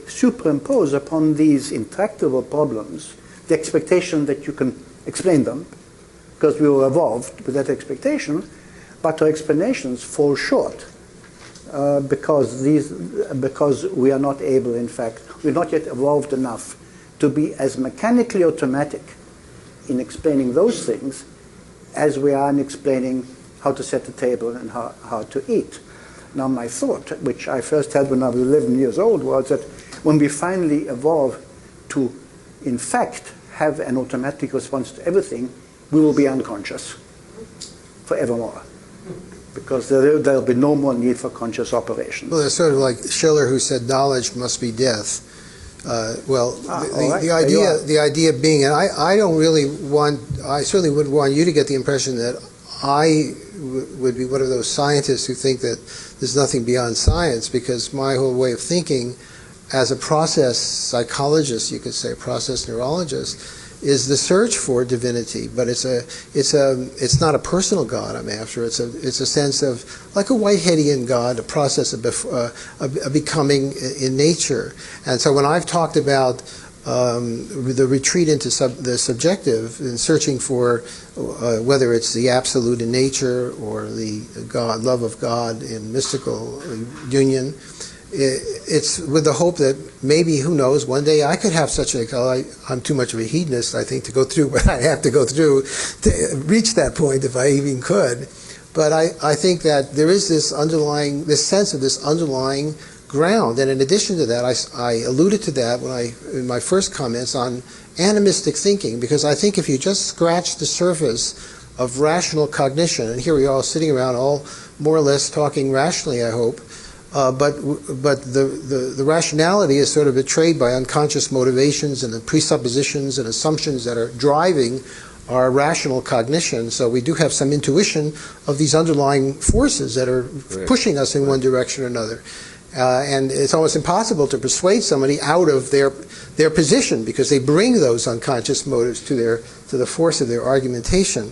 superimpose upon these intractable problems the expectation that you can explain them, because we were evolved with that expectation, but our explanations fall short because we are not able, in fact, we're not yet evolved enough to be as mechanically automatic in explaining those things as we are in explaining how to set the table and how to eat. Now, my thought, which I first had when I was 11 years old, was that when we finally evolve to, in fact, have an automatic response to everything, we will be unconscious forevermore, because there will be no more need for conscious operations.
Well, it's sort of like Schiller, who said knowledge must be death. The idea being, and I don't really want, I certainly wouldn't want you to get the impression that I would be one of those scientists who think that there's nothing beyond science, because my whole way of thinking as a process psychologist, you could say, process neurologist, is the search for divinity. But it's not a personal God I'm after. It's a sense of, like a Whiteheadian God, a process of becoming in nature. And so when I've talked about the retreat into the subjective and searching for whether it's the absolute in nature or the God, love of God in mystical union, it's with the hope that maybe, who knows, one day I could have such a, I'm too much of a hedonist, I think, to go through what I have to go through to reach that point, if I even could. But I think that there is this sense of this underlying ground. And in addition to that, I alluded to that in my first comments on animistic thinking, because I think if you just scratch the surface of rational cognition, and here we are all sitting around all more or less talking rationally, I hope, but the rationality is sort of betrayed by unconscious motivations and the presuppositions and assumptions that are driving our rational cognition. So we do have some intuition of these underlying forces that are pushing us in one direction or another. And it's almost impossible to persuade somebody out of their position, because they bring those unconscious motives to the force of their argumentation.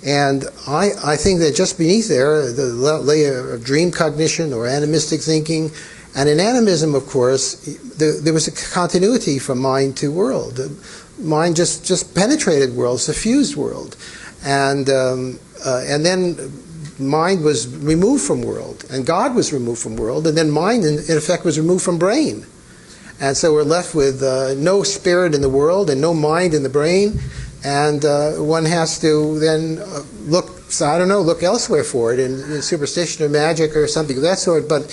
And I think that just beneath there, the layer of dream cognition or animistic thinking, and in animism, of course, there was a continuity from mind to world. Mind just penetrated world, suffused world, and then mind was removed from world, and God was removed from world, and then mind, in effect, was removed from brain. And so we're left with no spirit in the world and no mind in the brain, and one has to then look elsewhere for it in superstition or magic or something of that sort. But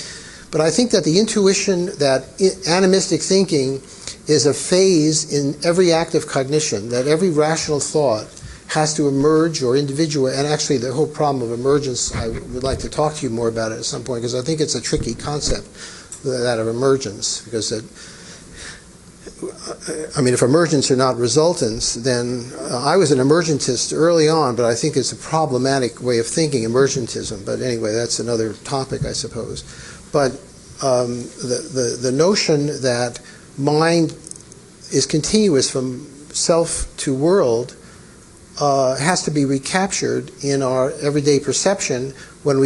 I think that the intuition that animistic thinking is a phase in every act of cognition, that every rational thought has to emerge or individual, and actually the whole problem of emergence, I would like to talk to you more about it at some point, because I think it's a tricky concept, that of emergence, because if emergence are not resultants, then I was an emergentist early on, but I think it's a problematic way of thinking, emergentism. But anyway, that's another topic, I suppose. But the notion that mind is continuous from self to world has to be recaptured in our everyday perception when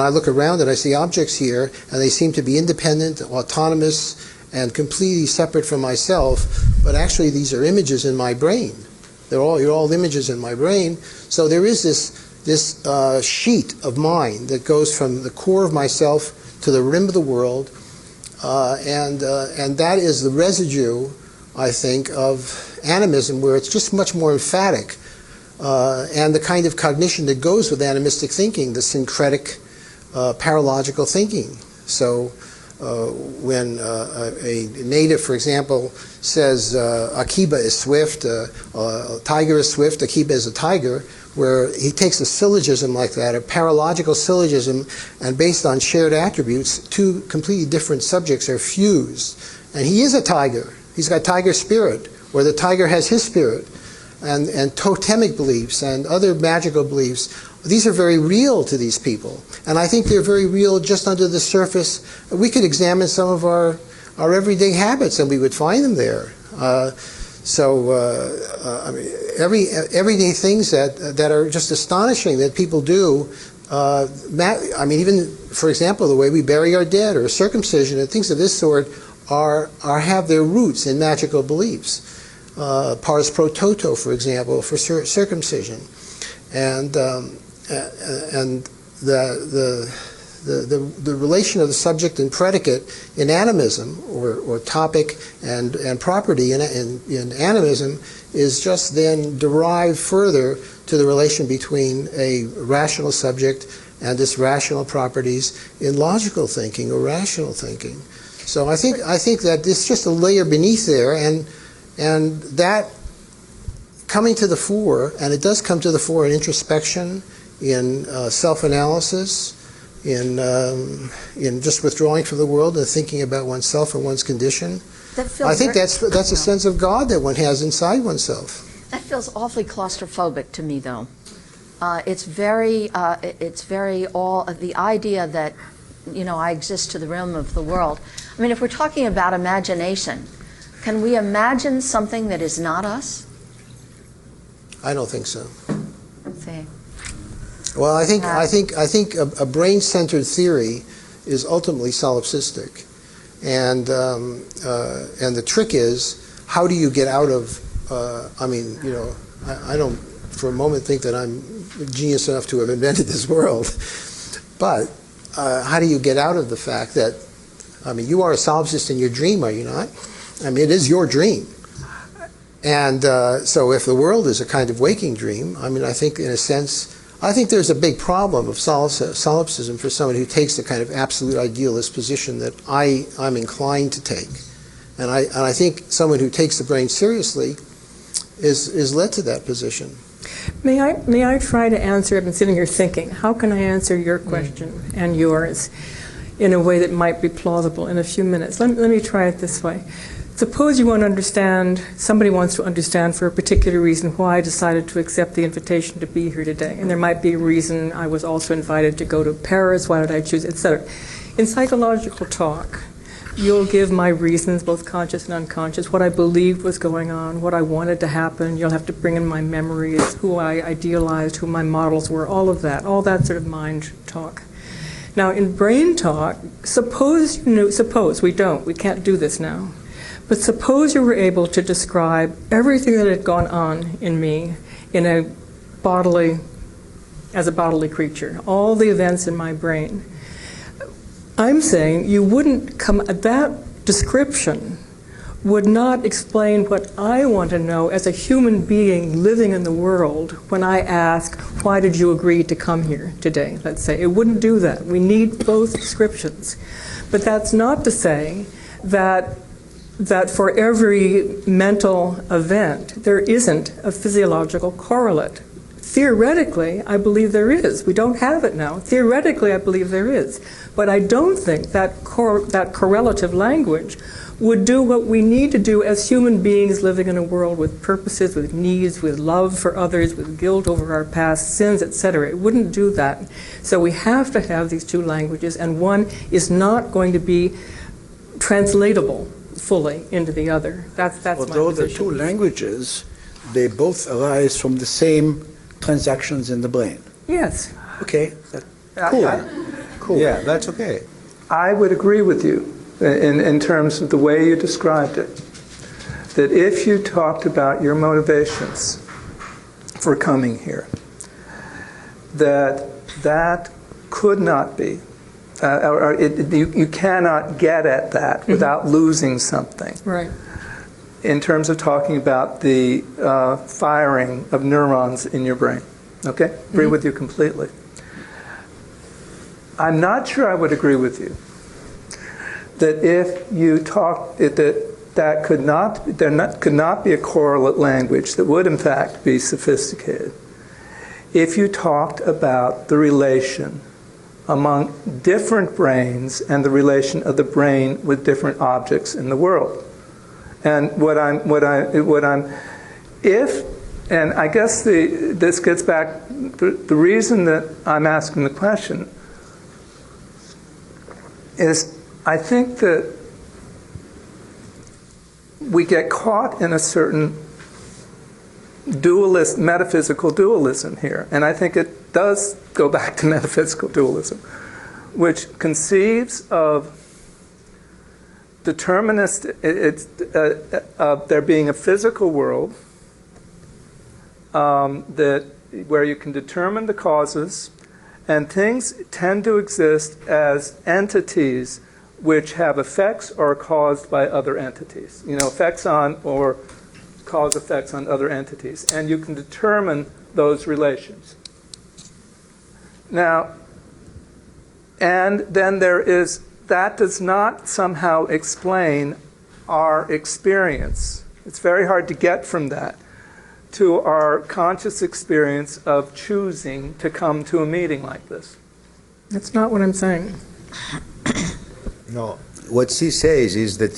I look around and I see objects here and they seem to be independent, autonomous, and completely separate from myself, but actually these are images in my brain. You're all images in my brain. So there is this sheet of mind that goes from the core of myself to the rim of the world, and that is the residue, I think, of animism, where it's just much more emphatic, and the kind of cognition that goes with animistic thinking, the syncretic, paralogical thinking. So when a native, for example, says Akiba is swift, tiger is swift, Akiba is a tiger, where he takes a syllogism like that, a paralogical syllogism, and based on shared attributes, two completely different subjects are fused. And he is a tiger. He's got tiger spirit, or the tiger has his spirit. And totemic beliefs and other magical beliefs, these are very real to these people. And I think they're very real just under the surface. We could examine some of our everyday habits and we would find them there. Everyday things that are just astonishing that people do. Even, for example, the way we bury our dead or circumcision and things of this sort have their roots in magical beliefs. Pars pro toto, for example, for circumcision, and the relation of the subject and predicate in animism, or topic and property in animism, is just then derived further to the relation between a rational subject and its rational properties in logical thinking or rational thinking. So I think that it's just a layer beneath there, and that coming to the fore, and it does come to the fore in introspection, in self-analysis, in just withdrawing from the world and thinking about oneself and one's condition. I think that's a sense of God that one has inside oneself.
That feels awfully claustrophobic to me, though. It's very the idea that, I exist to the realm of the world. I mean, if we're talking about imagination, can we imagine something that is not us?
I don't think so.
See.
Well, I think a brain-centered theory is ultimately solipsistic, and the trick is, how do you get out of? I don't for a moment think that I'm genius enough to have invented this world, but how do you get out of the fact that, you are a solipsist in your dream, are you not? It is your dream. And so if the world is a kind of waking dream, I think in a sense, there's a big problem of solipsism for someone who takes the kind of absolute idealist position that I'm inclined to take. And I think someone who takes the brain seriously is led to that position.
May I try to answer? I've been sitting here thinking, how can I answer your question and yours? in a way that might be plausible in a few minutes. Let me try it this way. Suppose you want to understand, somebody wants to understand for a particular reason why I decided to accept the invitation to be here today. And there might be a reason I was also invited to go to Paris, why did I choose, etc. In psychological talk, you'll give my reasons, both conscious and unconscious, what I believed was going on, what I wanted to happen. You'll have to bring in my memories, who I idealized, who my models were, all that sort of mind talk. Now, in brain talk, suppose we can't do this now. But suppose you were able to describe everything that had gone on in me as a bodily creature, all the events in my brain. I'm saying you wouldn't come, that description would not explain what I want to know as a human being living in the world when I ask, why did you agree to come here today, let's say. It wouldn't do that. We need both descriptions. But that's not to say that for every mental event, there isn't a physiological correlate. Theoretically, I believe there is. We don't have it now. Theoretically, I believe there is. But I don't think that correlative language would do what we need to do as human beings living in a world with purposes, with needs, with love for others, with guilt over our past sins, etc. It wouldn't do that. So we have to have these two languages, and one is not going to be translatable fully into the other. That's my position.
Although the two languages, they both arise from the same transactions in the brain.
Yes.
Okay.
Cool.
Cool.
Yeah, that's okay.
I would agree with you in terms of the way you described it, that if you talked about your motivations for coming here, that could not be, you cannot get at that without losing something.
Right.
In terms of talking about the firing of neurons in your brain. Okay? Agree with you completely. I'm not sure I would agree with you that if you talk, that could not be a correlate language that would in fact be sophisticated if you talked about the relation among different brains and the relation of the brain with different objects in the world. And and I guess this gets back, the reason that I'm asking the question is I think that we get caught in a certain metaphysical dualism here. And I think it does go back to metaphysical dualism, which conceives of there being a physical world where you can determine the causes, and things tend to exist as entities which have effects or are caused by other entities. Effects on or cause effects on other entities. And you can determine those relations. Now, and then that does not somehow explain our experience. It's very hard to get from that to our conscious experience of choosing to come to a meeting like this.
That's not what I'm saying.
No, what she says is that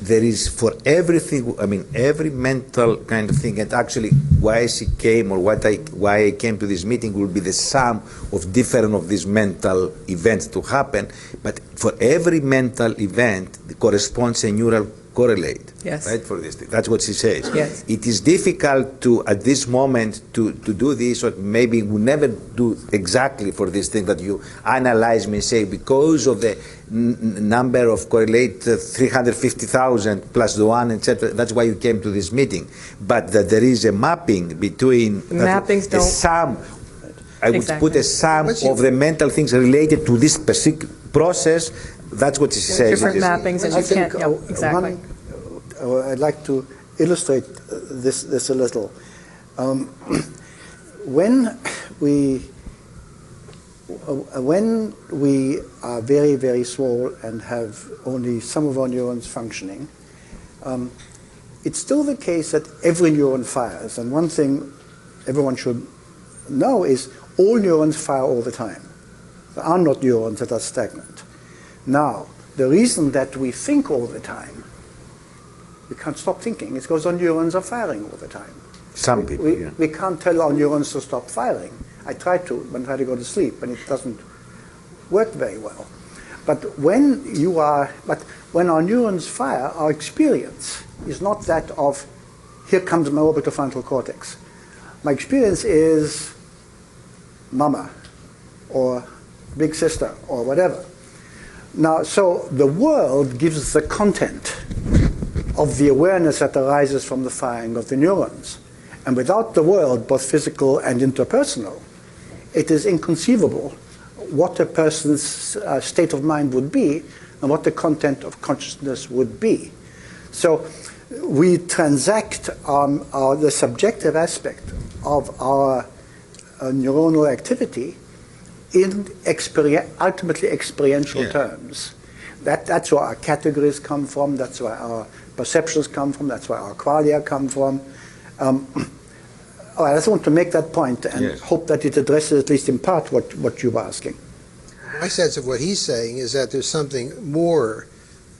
there is for everything, every mental kind of thing, and actually why she came or why I came to this meeting will be the sum of different of these mental events to happen, but for every mental event corresponds a neural correlate.
Yes.
Right, for this thing. That's what she says.
Yes.
It is difficult to, at this moment, to do this, or maybe we never do exactly for this thing that you analyze me and say, because of the number of correlate 350,000 plus the one, etc. That's why you came to this meeting. But that there is a mapping between
mappings
a
don't.
Sum. I would
Exactly.
put a sum of the mental things related to this specific process. That's what she says.
Different mappings, and
I
you can't.
think,
Yeah, exactly.
I'd like to illustrate this a little. When we are very, very small and have only some of our neurons functioning, it's still the case that every neuron fires. And one thing everyone should know is all neurons fire all the time. There are not neurons that are stagnant. Now, the reason that we think all the time, we can't stop thinking, is because our neurons are firing all the time.
Some people, yeah.
We can't tell our neurons to stop firing. I try to when I try to go to sleep, and it doesn't work very well. But when our neurons fire, our experience is not that of, here comes my orbitofrontal cortex. My experience is mama, or big sister, or whatever. Now, so the world gives the content of the awareness that arises from the firing of the neurons. And without the world, both physical and interpersonal, it is inconceivable what a person's state of mind would be and what the content of consciousness would be. So we transact the subjective aspect of our neuronal activity in ultimately experiential terms. That's where our categories come from, that's where our perceptions come from, that's where our qualia come from. I just want to make that point and hope that it addresses at least in part what you were asking.
My sense of what he's saying is that there's something more,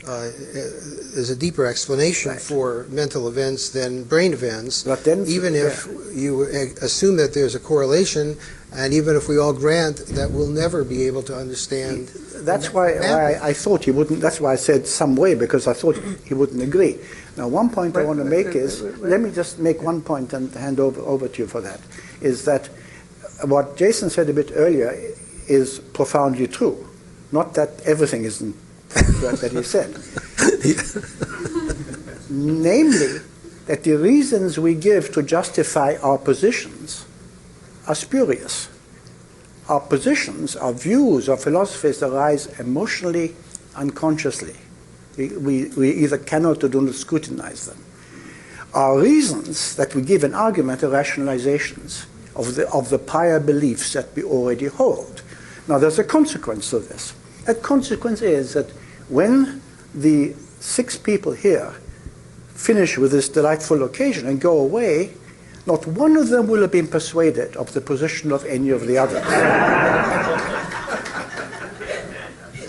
there's a deeper explanation for mental events than brain events,
but then,
even if you assume that there's a correlation, and even if we all grant that we'll never be able to understand.
That's why I thought he wouldn't, that's why I said some way, because I thought he wouldn't agree. Now, one point I want to make is, let me just make one point and hand over to you for that, is that what Jason said a bit earlier is profoundly true. Not that everything isn't that he said. Namely, that the reasons we give to justify our positions are spurious. Our positions, our views, our philosophies arise emotionally, unconsciously. We either cannot or do not scrutinize them. Our reasons that we give in argument are rationalizations of the prior beliefs that we already hold. Now, there's a consequence to this. That consequence is that when the 6 people here finish with this delightful occasion and go away, not one of them will have been persuaded of the position of any of the others.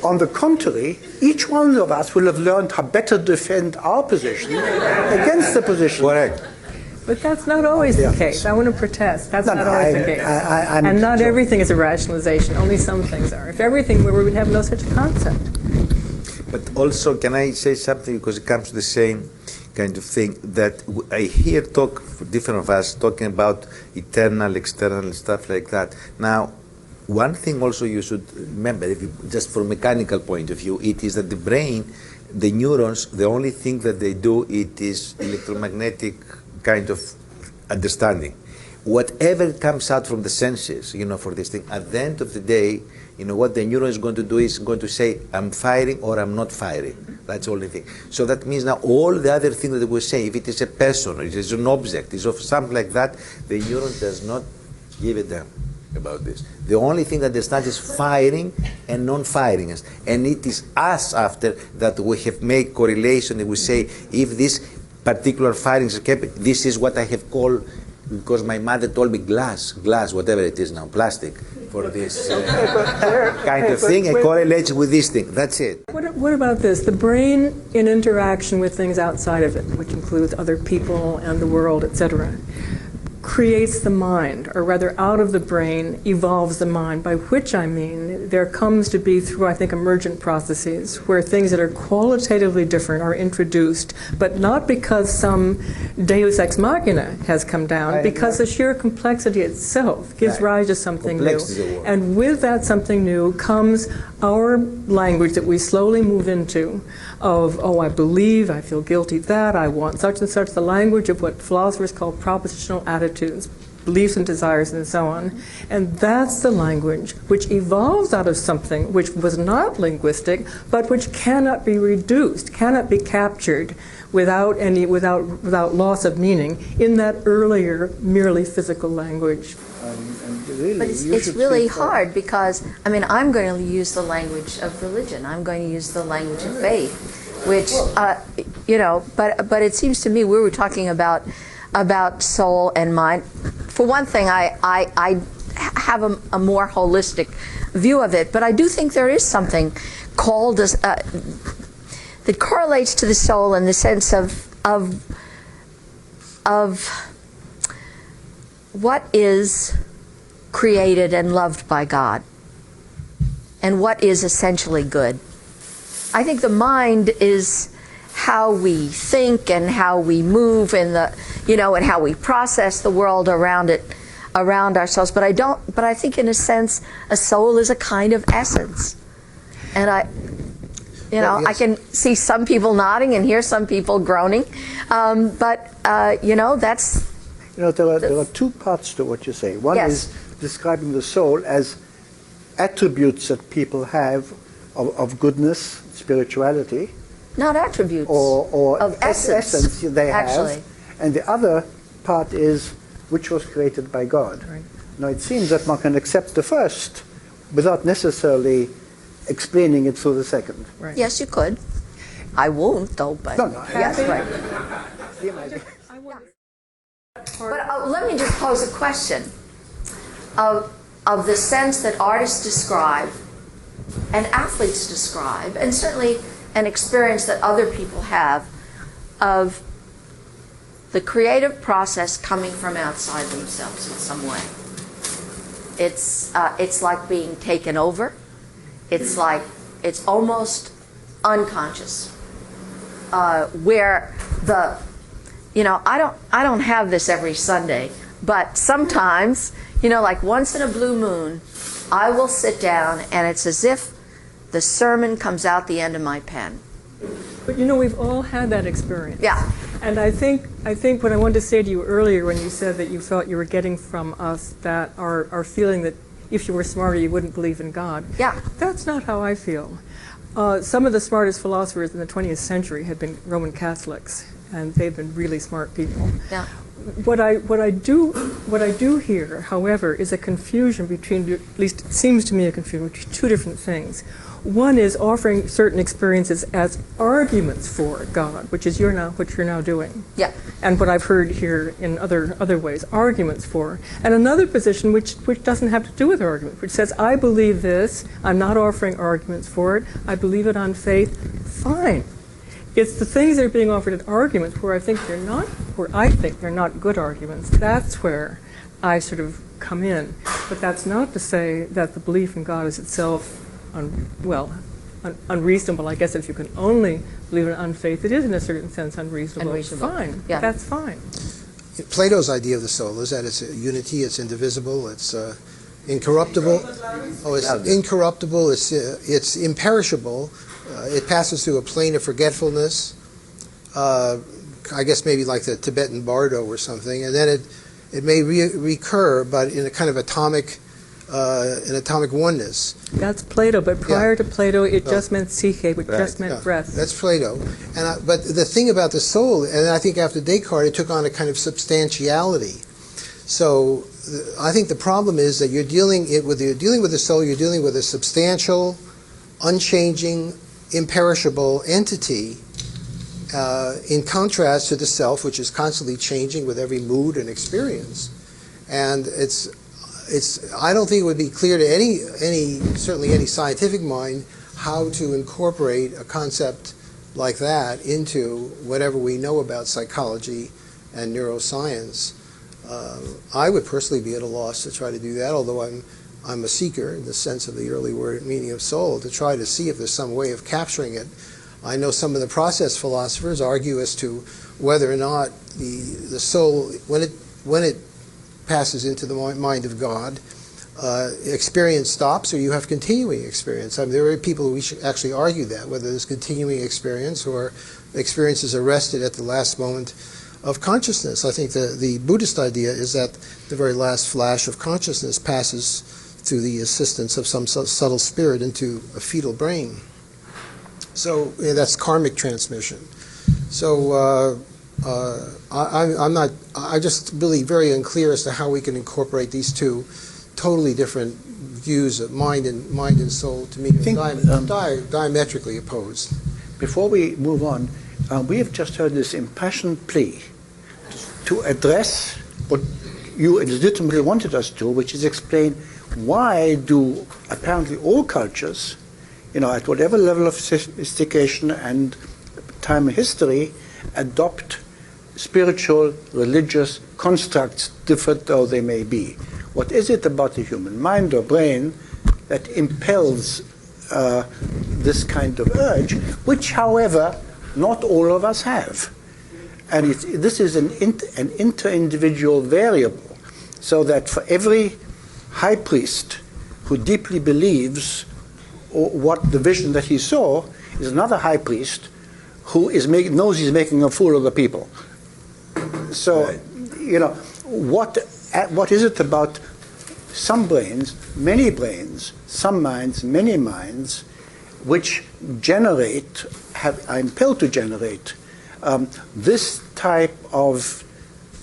On the contrary, each one of us will have learned how better to defend our position against the position.
Correct.
But that's not always the case. I want to protest. That's not always the case. And not everything is a rationalization. Only some things are. If everything were, we would have no such concept.
But also, can I say something, because it comes to the same kind of thing, that I hear talk, different of us, talking about eternal, external, stuff like that. Now, one thing also you should remember, if you, just from a mechanical point of view, it is that the brain, the neurons, the only thing that they do, it is electromagnetic kind of understanding. Whatever comes out from the senses, for this thing, at the end of the day, what the neuron is going to do is going to say, I'm firing or I'm not firing. That's the only thing. So that means now all the other things that we say, if it is a person, or it is an object, is of something like that, the neuron does not give a damn about this. The only thing that understands is firing and non-firing. And it is us after that we have made correlation and we say, if this particular firing is kept, this is what I have called, because my mother told me glass, whatever it is now, plastic, for this kind of thing, and correlates with this thing. That's it.
What about this? The brain in interaction with things outside of it, which includes other people and the world, etc., creates the mind, or rather out of the brain evolves the mind, by which I mean there comes to be, through I think emergent processes, where things that are qualitatively different are introduced, but not because some deus ex machina has come down, because the sheer complexity itself gives rise to something new. And with that something new comes our language that we slowly move into of, oh, I believe, I feel guilty that, I want such and such, the language of what philosophers call propositional attitudes, beliefs and desires and so on. And that's the language which evolves out of something which was not linguistic, but which cannot be reduced, cannot be captured without loss of meaning in that earlier, merely physical language.
But it's really hard because, I'm going to use the language of religion. I'm going to use the language of faith, which, but it seems to me we were talking about soul and mind. For one thing, I have a more holistic view of it, but I do think there is something called that correlates to the soul in the sense of what is created and loved by God, and what is essentially good. I think the mind is how we think and how we move and and how we process the world around ourselves. But I think in a sense a soul is a kind of essence. And
Well, yes.
I can see some people nodding and hear some people groaning. That's
there are two parts to what you say. One
Yes.
is describing the soul as attributes that people have of goodness, spirituality,
not attributes
or
of essence
they have.
actually.
And the other part is which was created by God.
Right.
Now it seems that one can accept the first without necessarily explaining it through the second.
Right.
Yes, you could. I won't though, but
No,
yes, right. But let me just pose a question of the sense that artists describe and athletes describe, and certainly an experience that other people have of the creative process coming from outside themselves in some way. It's like being taken over. It's almost unconscious, where I don't have this every Sunday, but sometimes, like once in a blue moon, I will sit down and it's as if the sermon comes out the end of my pen.
But we've all had that experience.
Yeah.
And I think what I wanted to say to you earlier when you said that you felt you were getting from us that our feeling that if you were smarter you wouldn't believe in God.
Yeah.
That's not how I feel. Some of the smartest philosophers in the 20th century had been Roman Catholics, and they've been really smart people.
Yeah.
What I do hear, however, is a confusion between, at least it seems to me a confusion between two different things. One is offering certain experiences as arguments for God, which is what you're now doing.
Yeah.
And what I've heard here in other ways, arguments for. And another position which doesn't have to do with argument, which says, I believe this, I'm not offering arguments for it, I believe it on faith, fine. It's the things that are being offered as arguments where I think they're not good arguments. That's where I sort of come in. But that's not to say that the belief in God is itself unreasonable. I guess if you can only believe in unfaith, it is in a certain sense unreasonable.
Unreasonable.
Fine.
Yeah.
That's fine.
Plato's idea of the soul is that it's a unity, it's indivisible, it's incorruptible. Oh, it's incorruptible, it's imperishable. It passes through a plane of forgetfulness, I guess maybe like the Tibetan bardo or something, and then it may recur, but in a kind of atomic oneness.
That's Plato, but prior to Plato, it just meant psyche, which just meant breath.
That's Plato. But the thing about the soul, and I think after Descartes, it took on a kind of substantiality. So I think the problem is that you're dealing with the soul, you're dealing with a substantial, unchanging, imperishable entity, in contrast to the self, which is constantly changing with every mood and experience. And I don't think it would be clear to certainly any scientific mind how to incorporate a concept like that into whatever we know about psychology and neuroscience. I would personally be at a loss to try to do that, although I'm a seeker in the sense of the early word meaning of soul, to try to see if there's some way of capturing it. I know some of the process philosophers argue as to whether or not the soul, when it passes into the mind of God, experience stops or you have continuing experience. I mean, there are people who actually argue that, whether there's continuing experience or experience is arrested at the last moment of consciousness. I think the Buddhist idea is that the very last flash of consciousness passes through the assistance of some subtle spirit into a fetal brain. So that's karmic transmission. So I'm just really very unclear as to how we can incorporate these two totally different views of mind and soul. To me, diametrically opposed.
Before we move on, we have just heard this impassioned plea to address what you legitimately wanted us to, which is explain why do apparently all cultures, at whatever level of sophistication and time in history, adopt spiritual, religious constructs, different though they may be. What is it about the human mind or brain that impels this kind of urge, which, however, not all of us have? And this is an inter-individual variable, so that for every high priest who deeply believes what the vision that he saw is another high priest who knows he's making a fool of the people. So, what is it about some brains, many brains, some minds, many minds, which are impelled to generate this type of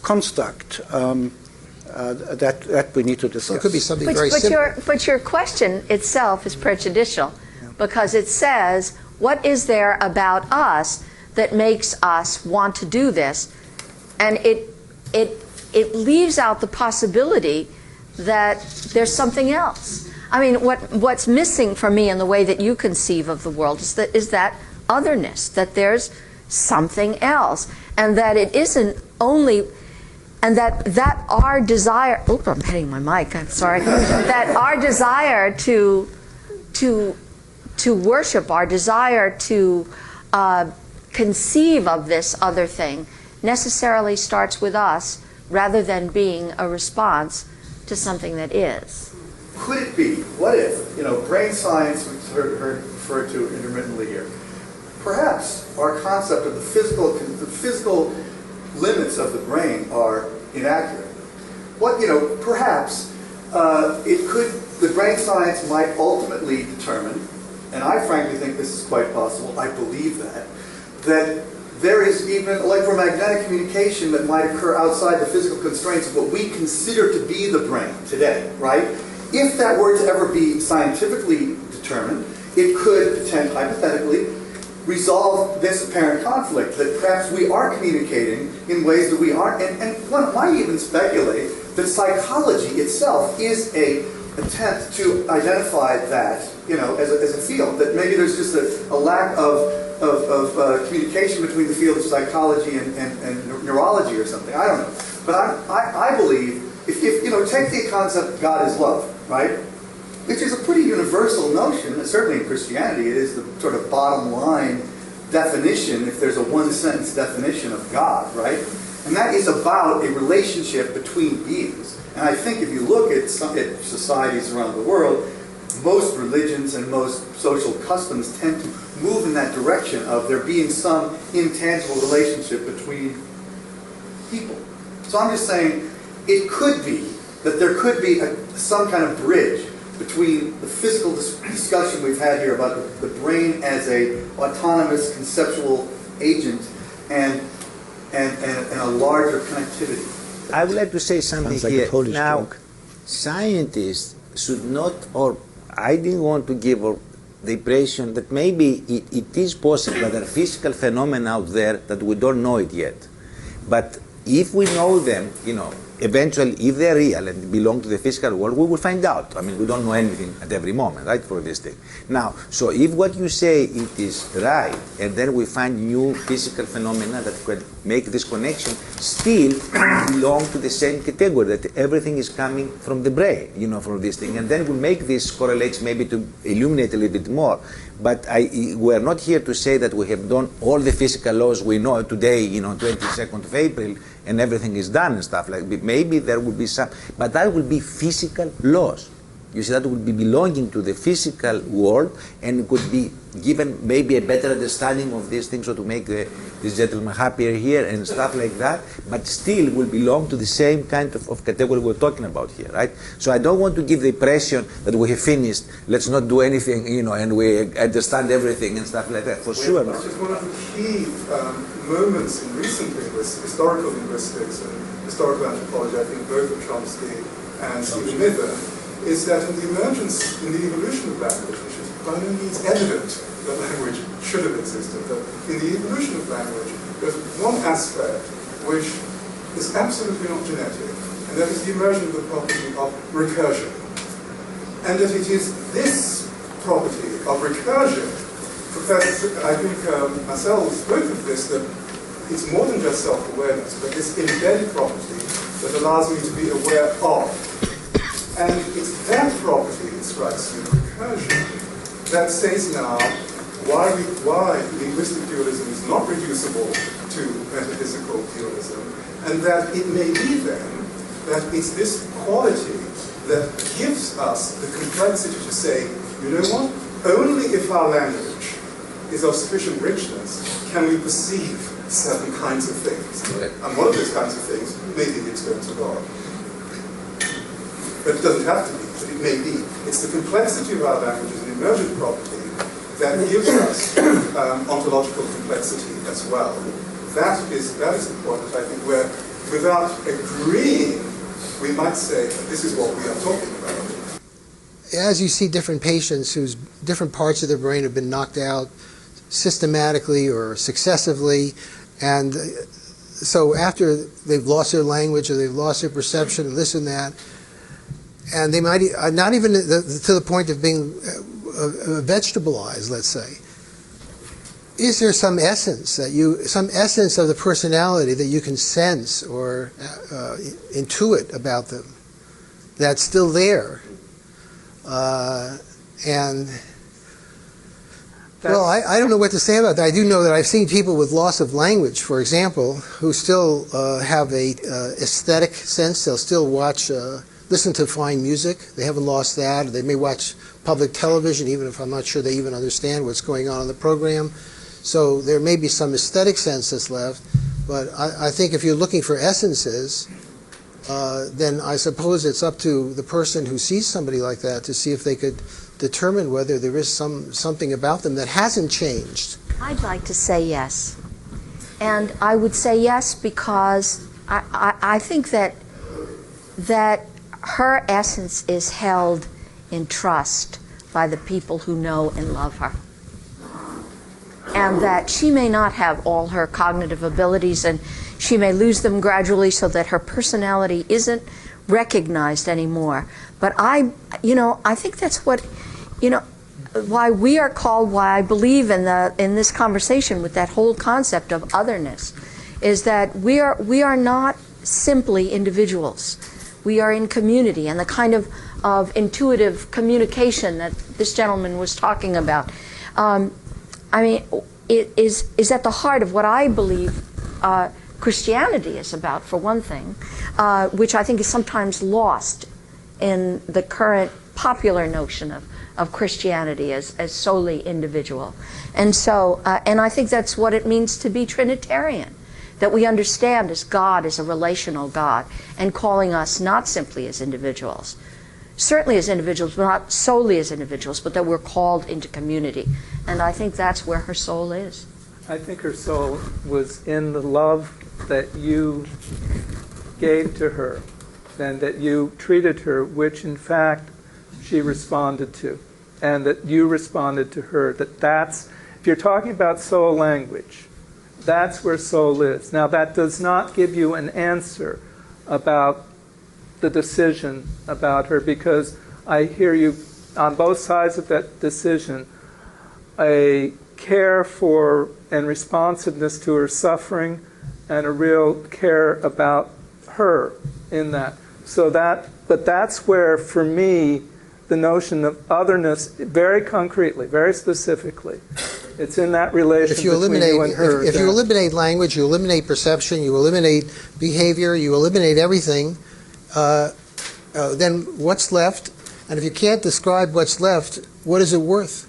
construct that we need to discuss?
So it could be something very simple.
But your question itself is prejudicial, because it says, what is there about us that makes us want to do this? And it leaves out the possibility that there's something else. I mean, what's missing for me in the way that you conceive of the world is that otherness, that there's something else, and that it isn't only, and that our desire, I'm hitting my mic, I'm sorry, that our desire to worship, our desire to conceive of this other thing necessarily starts with us rather than being a response to something that is.
Could it be, what if, brain science was referred to intermittently here, perhaps our concept of the physical limits of the brain are inaccurate. Perhaps the brain science might ultimately determine, and I frankly think this is quite possible, I believe that there is even electromagnetic communication that might occur outside the physical constraints of what we consider to be the brain today, right? If that were to ever be scientifically determined, it could potentially, hypothetically, resolve this apparent conflict, that perhaps we are communicating in ways that we aren't, and one might even speculate that psychology itself is an attempt to identify that, as a field, that maybe there's just a lack of communication between the field of psychology and neurology or something. I don't know. But I believe, if take the concept God is love, right? Which is a pretty universal notion, certainly in Christianity. It is the sort of bottom line definition, if there's a one-sentence definition of God, right? And that is about a relationship between beings. And I think if you look at societies around the world, most religions and most social customs tend to move in that direction of there being some intangible relationship between people. So I'm just saying, it could be that there could be some kind of bridge between the physical discussion we've had here about the brain as a autonomous conceptual agent and a larger connectivity.
I would like to say something
Sounds like
here.
a Polish
Now,
joke.
scientists should not, or I didn't want to give the impression that maybe it is possible that there are physical phenomena out there that we don't know it yet. But if we know them, eventually, if they're real and belong to the physical world, we will find out. I mean, we don't know anything at every moment, right, for this thing. Now, so if what you say it is right, and then we find new physical phenomena that could make this connection, still belong to the same category, that everything is coming from the brain, from this thing. And then we'll make this correlates maybe to illuminate a little bit more. But we're not here to say that we have done all the physical laws we know today, 22nd of April, and everything is done and stuff like that. Maybe there will be some, but that will be physical laws. You see, that would be belonging to the physical world and could be given maybe a better understanding of these things, or to make this gentleman happier here and stuff like that, but still will belong to the same kind of category we're talking about here, right? So I don't want to give the impression that we have finished, let's not do anything, and we understand everything and stuff like that, for sure.
Which is one of the key moments in recent historical linguistics and historical anthropology, I think both of Chomsky and Stephen Mither, is that in the emergence, in the evolution of language, which is by no means evident that language should have existed, but in the evolution of language, there's one aspect which is absolutely not genetic, and that is the emergence of the property of recursion. And that it is this property of recursion, I think Marcel spoke of this, that it's more than just self-awareness, but this embedded property that allows me to be aware of. And it's that property, it strikes me, recursion, that says now why linguistic dualism is not reducible to metaphysical dualism, and that it may be then that it's this quality that gives us the complexity to say, you know what, only if our language is of sufficient richness can we perceive certain kinds of things. And one of those kinds of things may be the experience of God. But it doesn't have to be, but it may be. It's the complexity of our language as an emergent property that gives us ontological complexity as well. That is the point that I think where, without agreeing, we might say this is what we are talking about.
As you see different patients whose different parts of their brain have been knocked out systematically or successively, and so after they've lost their language or they've lost their perception and this and that, and they might not even to the point of being vegetabilized, let's say. Is there some essence of the personality that you can sense or intuit about them that's still there? Well, I don't know what to say about that. I do know that I've seen people with loss of language, for example, who still have a aesthetic sense. They'll still listen to fine music. They haven't lost that. Or they may watch public television, even if I'm not sure they even understand what's going on in the program. So there may be some aesthetic sense that's left. But I think if you're looking for essences, then I suppose it's up to the person who sees somebody like that to see if they could determine whether there is something about them that hasn't changed.
I'd like to say yes. And I would say yes because I think that her essence is held in trust by the people who know and love her. And that she may not have all her cognitive abilities and she may lose them gradually so that her personality isn't recognized anymore. But I think that's what, why we are called, why I believe in this conversation with that whole concept of otherness, is that we are not simply individuals. We are in community, and the kind of intuitive communication that this gentleman was talking about, it is at the heart of what I believe Christianity is about, for one thing, which I think is sometimes lost in the current popular notion of Christianity as solely individual. And so, and I think that's what it means to be Trinitarian, that we understand as God is a relational God and calling us not simply as individuals, certainly as individuals, but not solely as individuals, but that we're called into community. And I think that's where her soul is.
I think her soul was in the love that you gave to her and that you treated her, which in fact she responded to, and that you responded to her. That's, if you're talking about soul language, that's where soul is. Now that does not give you an answer about the decision about her, because I hear you on both sides of that decision, a care for and responsiveness to her suffering and a real care about her in that. But that's where, for me, the notion of otherness, very concretely, very specifically, it's in that relation between you and her.
If you eliminate language, you eliminate perception, you eliminate behavior, you eliminate everything, then what's left? And if you can't describe what's left, what is it worth?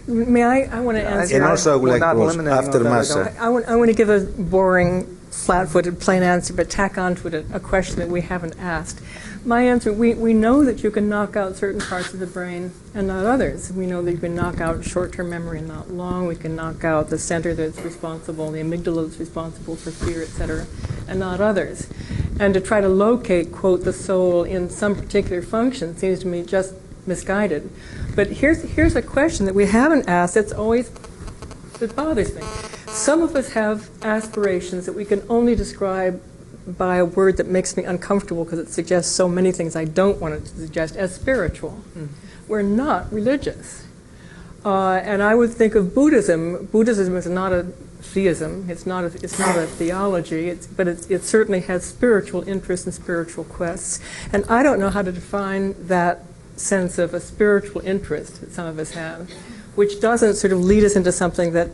May I want to answer.
And also, I would like to, after Marcia.
I want to give a boring, flat-footed, plain answer, but tack onto it a question that we haven't asked. My answer, we know that you can knock out certain parts of the brain and not others. We know that you can knock out short-term memory and not long. We can knock out the center that's responsible, the amygdala that's responsible for fear, etc., and not others. And to try to locate, quote, the soul in some particular function seems to me just misguided. But here's a question that we haven't asked that bothers me. Some of us have aspirations that we can only describe by a word that makes me uncomfortable because it suggests so many things I don't want it to suggest as spiritual. We're not religious. And I would think of Buddhism. Buddhism is not a theism. It's not a theology. But it certainly has spiritual interests and spiritual quests. And I don't know how to define that sense of a spiritual interest that some of us have, which doesn't sort of lead us into something that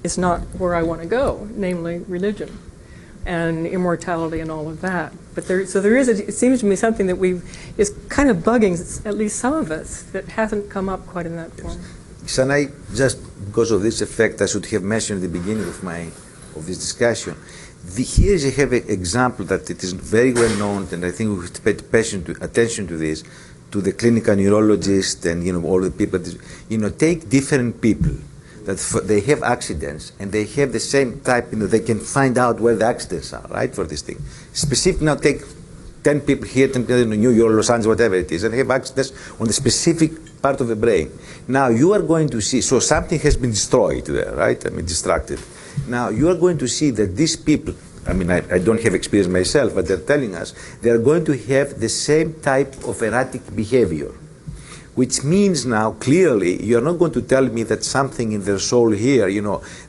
is not where I want to go, namely religion and immortality and all of that. But there is, it seems to me, something that is kind of bugging at least some of us that hasn't come up quite in that form.
Can I, just because of this effect, I should have mentioned at the beginning of this discussion. Here you have an example that it is very well known, and I think we should pay attention to this, to the clinical neurologist and all the people. Take different people that they have accidents and they have the same type. They can find out where the accidents are, right, for this thing. Specific. Now take 10 people here, 10 people in New York, Los Angeles, whatever it is, and have accidents on the specific part of the brain. Now you are going to see, so something has been destroyed there, right? Distracted. Now you are going to see that these people, I don't have experience myself, but they're telling us they are going to have the same type of erratic behavior, which means now clearly you're not going to tell me that something in their soul here,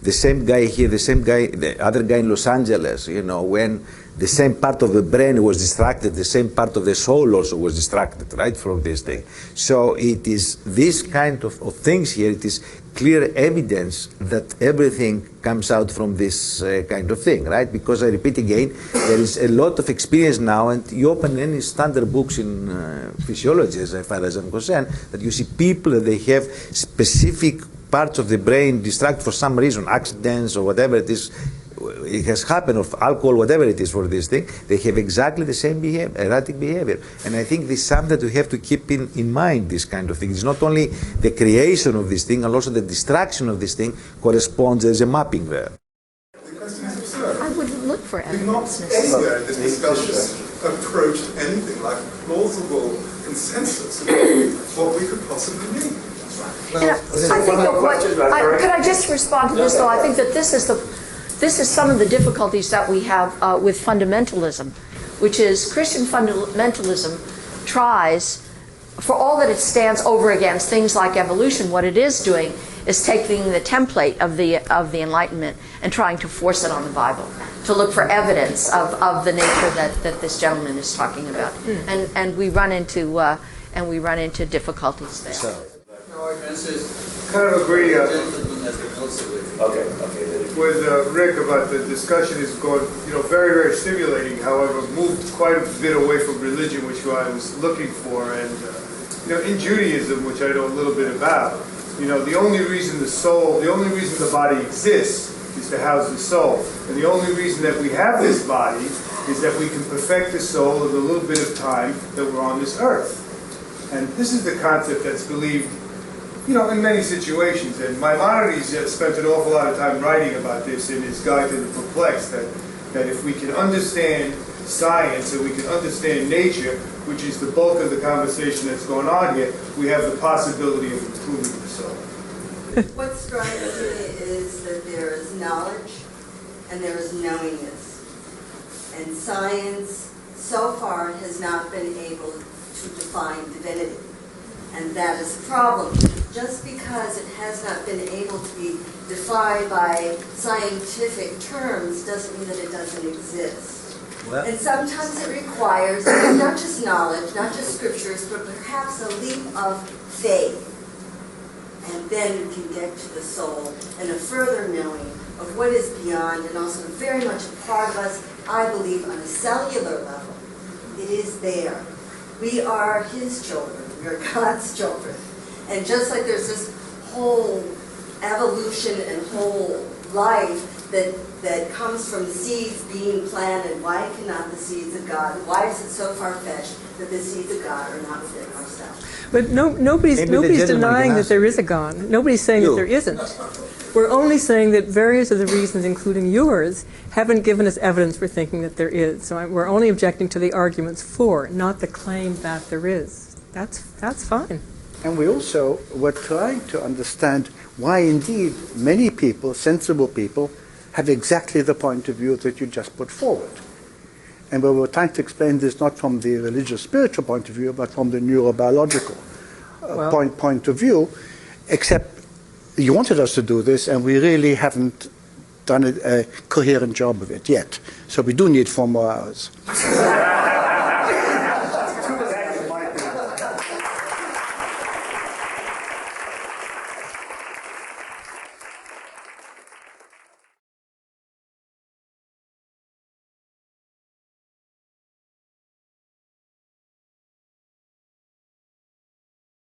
the same guy here, the other guy in Los Angeles, when the same part of the brain was distracted, the same part of the soul also was distracted, right, from this thing. So it is this kind of things here, it is clear evidence that everything comes out from this kind of thing, right? Because I repeat again, there is a lot of experience now, and you open any standard books in physiology, as far as I'm concerned, that you see people that they have specific parts of the brain distracted for some reason, accidents or whatever it is. It has happened, of alcohol, whatever it is for this thing, they have exactly the same behavior, erratic behavior. And I think this is something that we have to keep in mind, this kind of thing. It's not only the creation of this thing, and also the distraction of this thing corresponds, there's a mapping there.
The question is absurd.
I would look for
We've not
evidence.
anywhere in this discussion approached anything like plausible consensus about what we could possibly mean.
I think that could I just respond to this, though? I think that this is some of the difficulties that we have with fundamentalism, which is Christian fundamentalism tries, for all that it stands over against things like evolution, what it is doing is taking the template of the Enlightenment and trying to force it on the Bible, to look for evidence of the nature that this gentleman is talking about, and we run into difficulties there.
Kind of agree with Rick about the discussion is going, very, very stimulating. However, moved quite a bit away from religion, which I was looking for, and in Judaism, which I know a little bit about, the only reason the body exists is to house the soul, and the only reason that we have this body is that we can perfect the soul in the little bit of time that we're on this earth. And this is the concept that's believed in many situations, and Maimonides spent an awful lot of time writing about this in his Guide to the Perplexed, that if we can understand science and we can understand nature, which is the bulk of the conversation that's going on here, we have the possibility of improving the soul.
What strikes me is that there is knowledge and there is knowingness. And science, so far, has not been able to define divinity. And that is a problem. Just because it has not been able to be defined by scientific terms doesn't mean that it doesn't exist.
Well,
and sometimes it requires not just knowledge, not just scriptures, but perhaps a leap of faith. And then you can get to the soul and a further knowing of what is beyond, and also very much a part of us, I believe, on a cellular level. It is there. We are His children. We are God's children. And just like there's this whole evolution and whole life that comes from seeds being planted, why cannot the seeds of God, why is it so far-fetched that the seeds of God are not within ourselves?
But nobody's denying that there is a God. Nobody's saying that there isn't. We're only saying that various of the reasons, including yours, haven't given us evidence for thinking that there is. So we're only objecting to the arguments for, not the claim that there is. That's fine.
And we also were trying to understand why indeed many people, sensible people, have exactly the point of view that you just put forward. And we were trying to explain this not from the religious spiritual point of view, but from the neurobiological point of view, except you wanted us to do this, and we really haven't done a coherent job of it yet. So we do need 4 more hours.